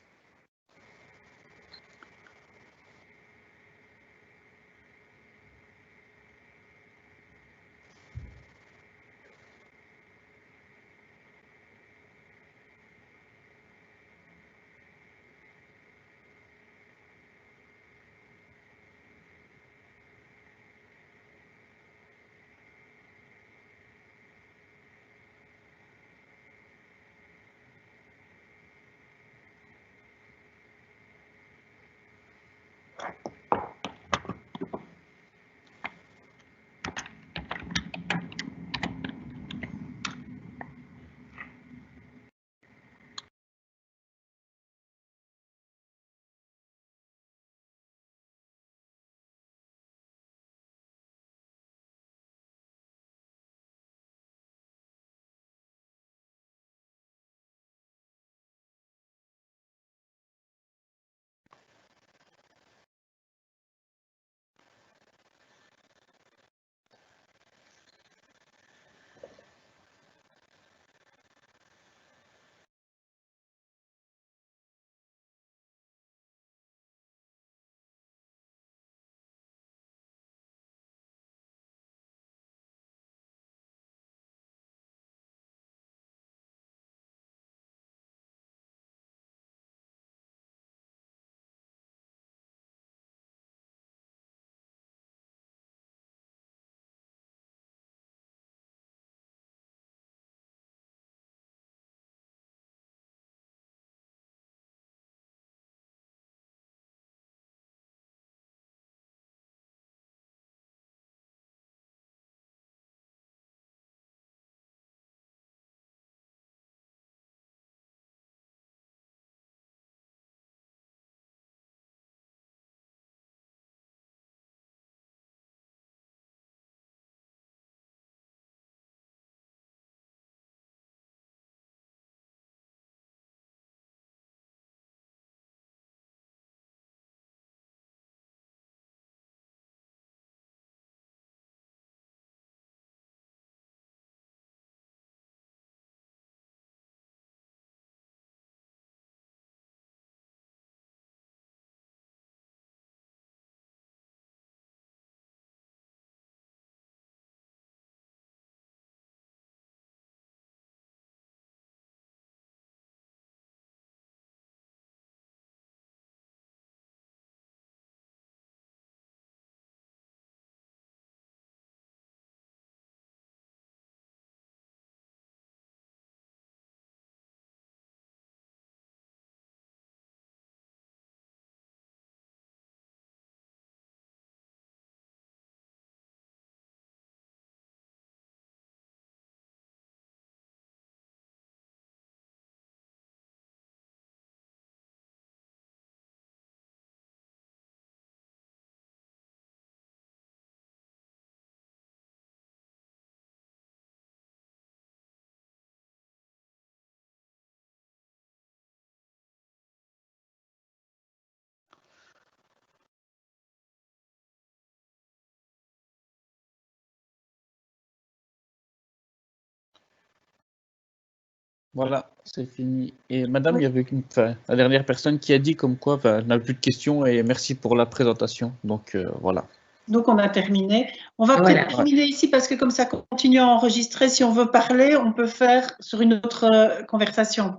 Voilà, c'est fini. Et madame, il y avait la dernière personne qui a dit comme quoi elle n'a plus de questions et merci pour la présentation. Donc voilà.
Donc, on a terminé. On va peut-être terminer ici parce que comme ça continue à enregistrer, si on veut parler, on peut faire sur une autre conversation.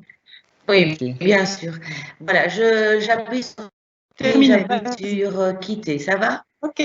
Oui, bien sûr. Voilà, j'appuie sur quitter, ça va?
OK.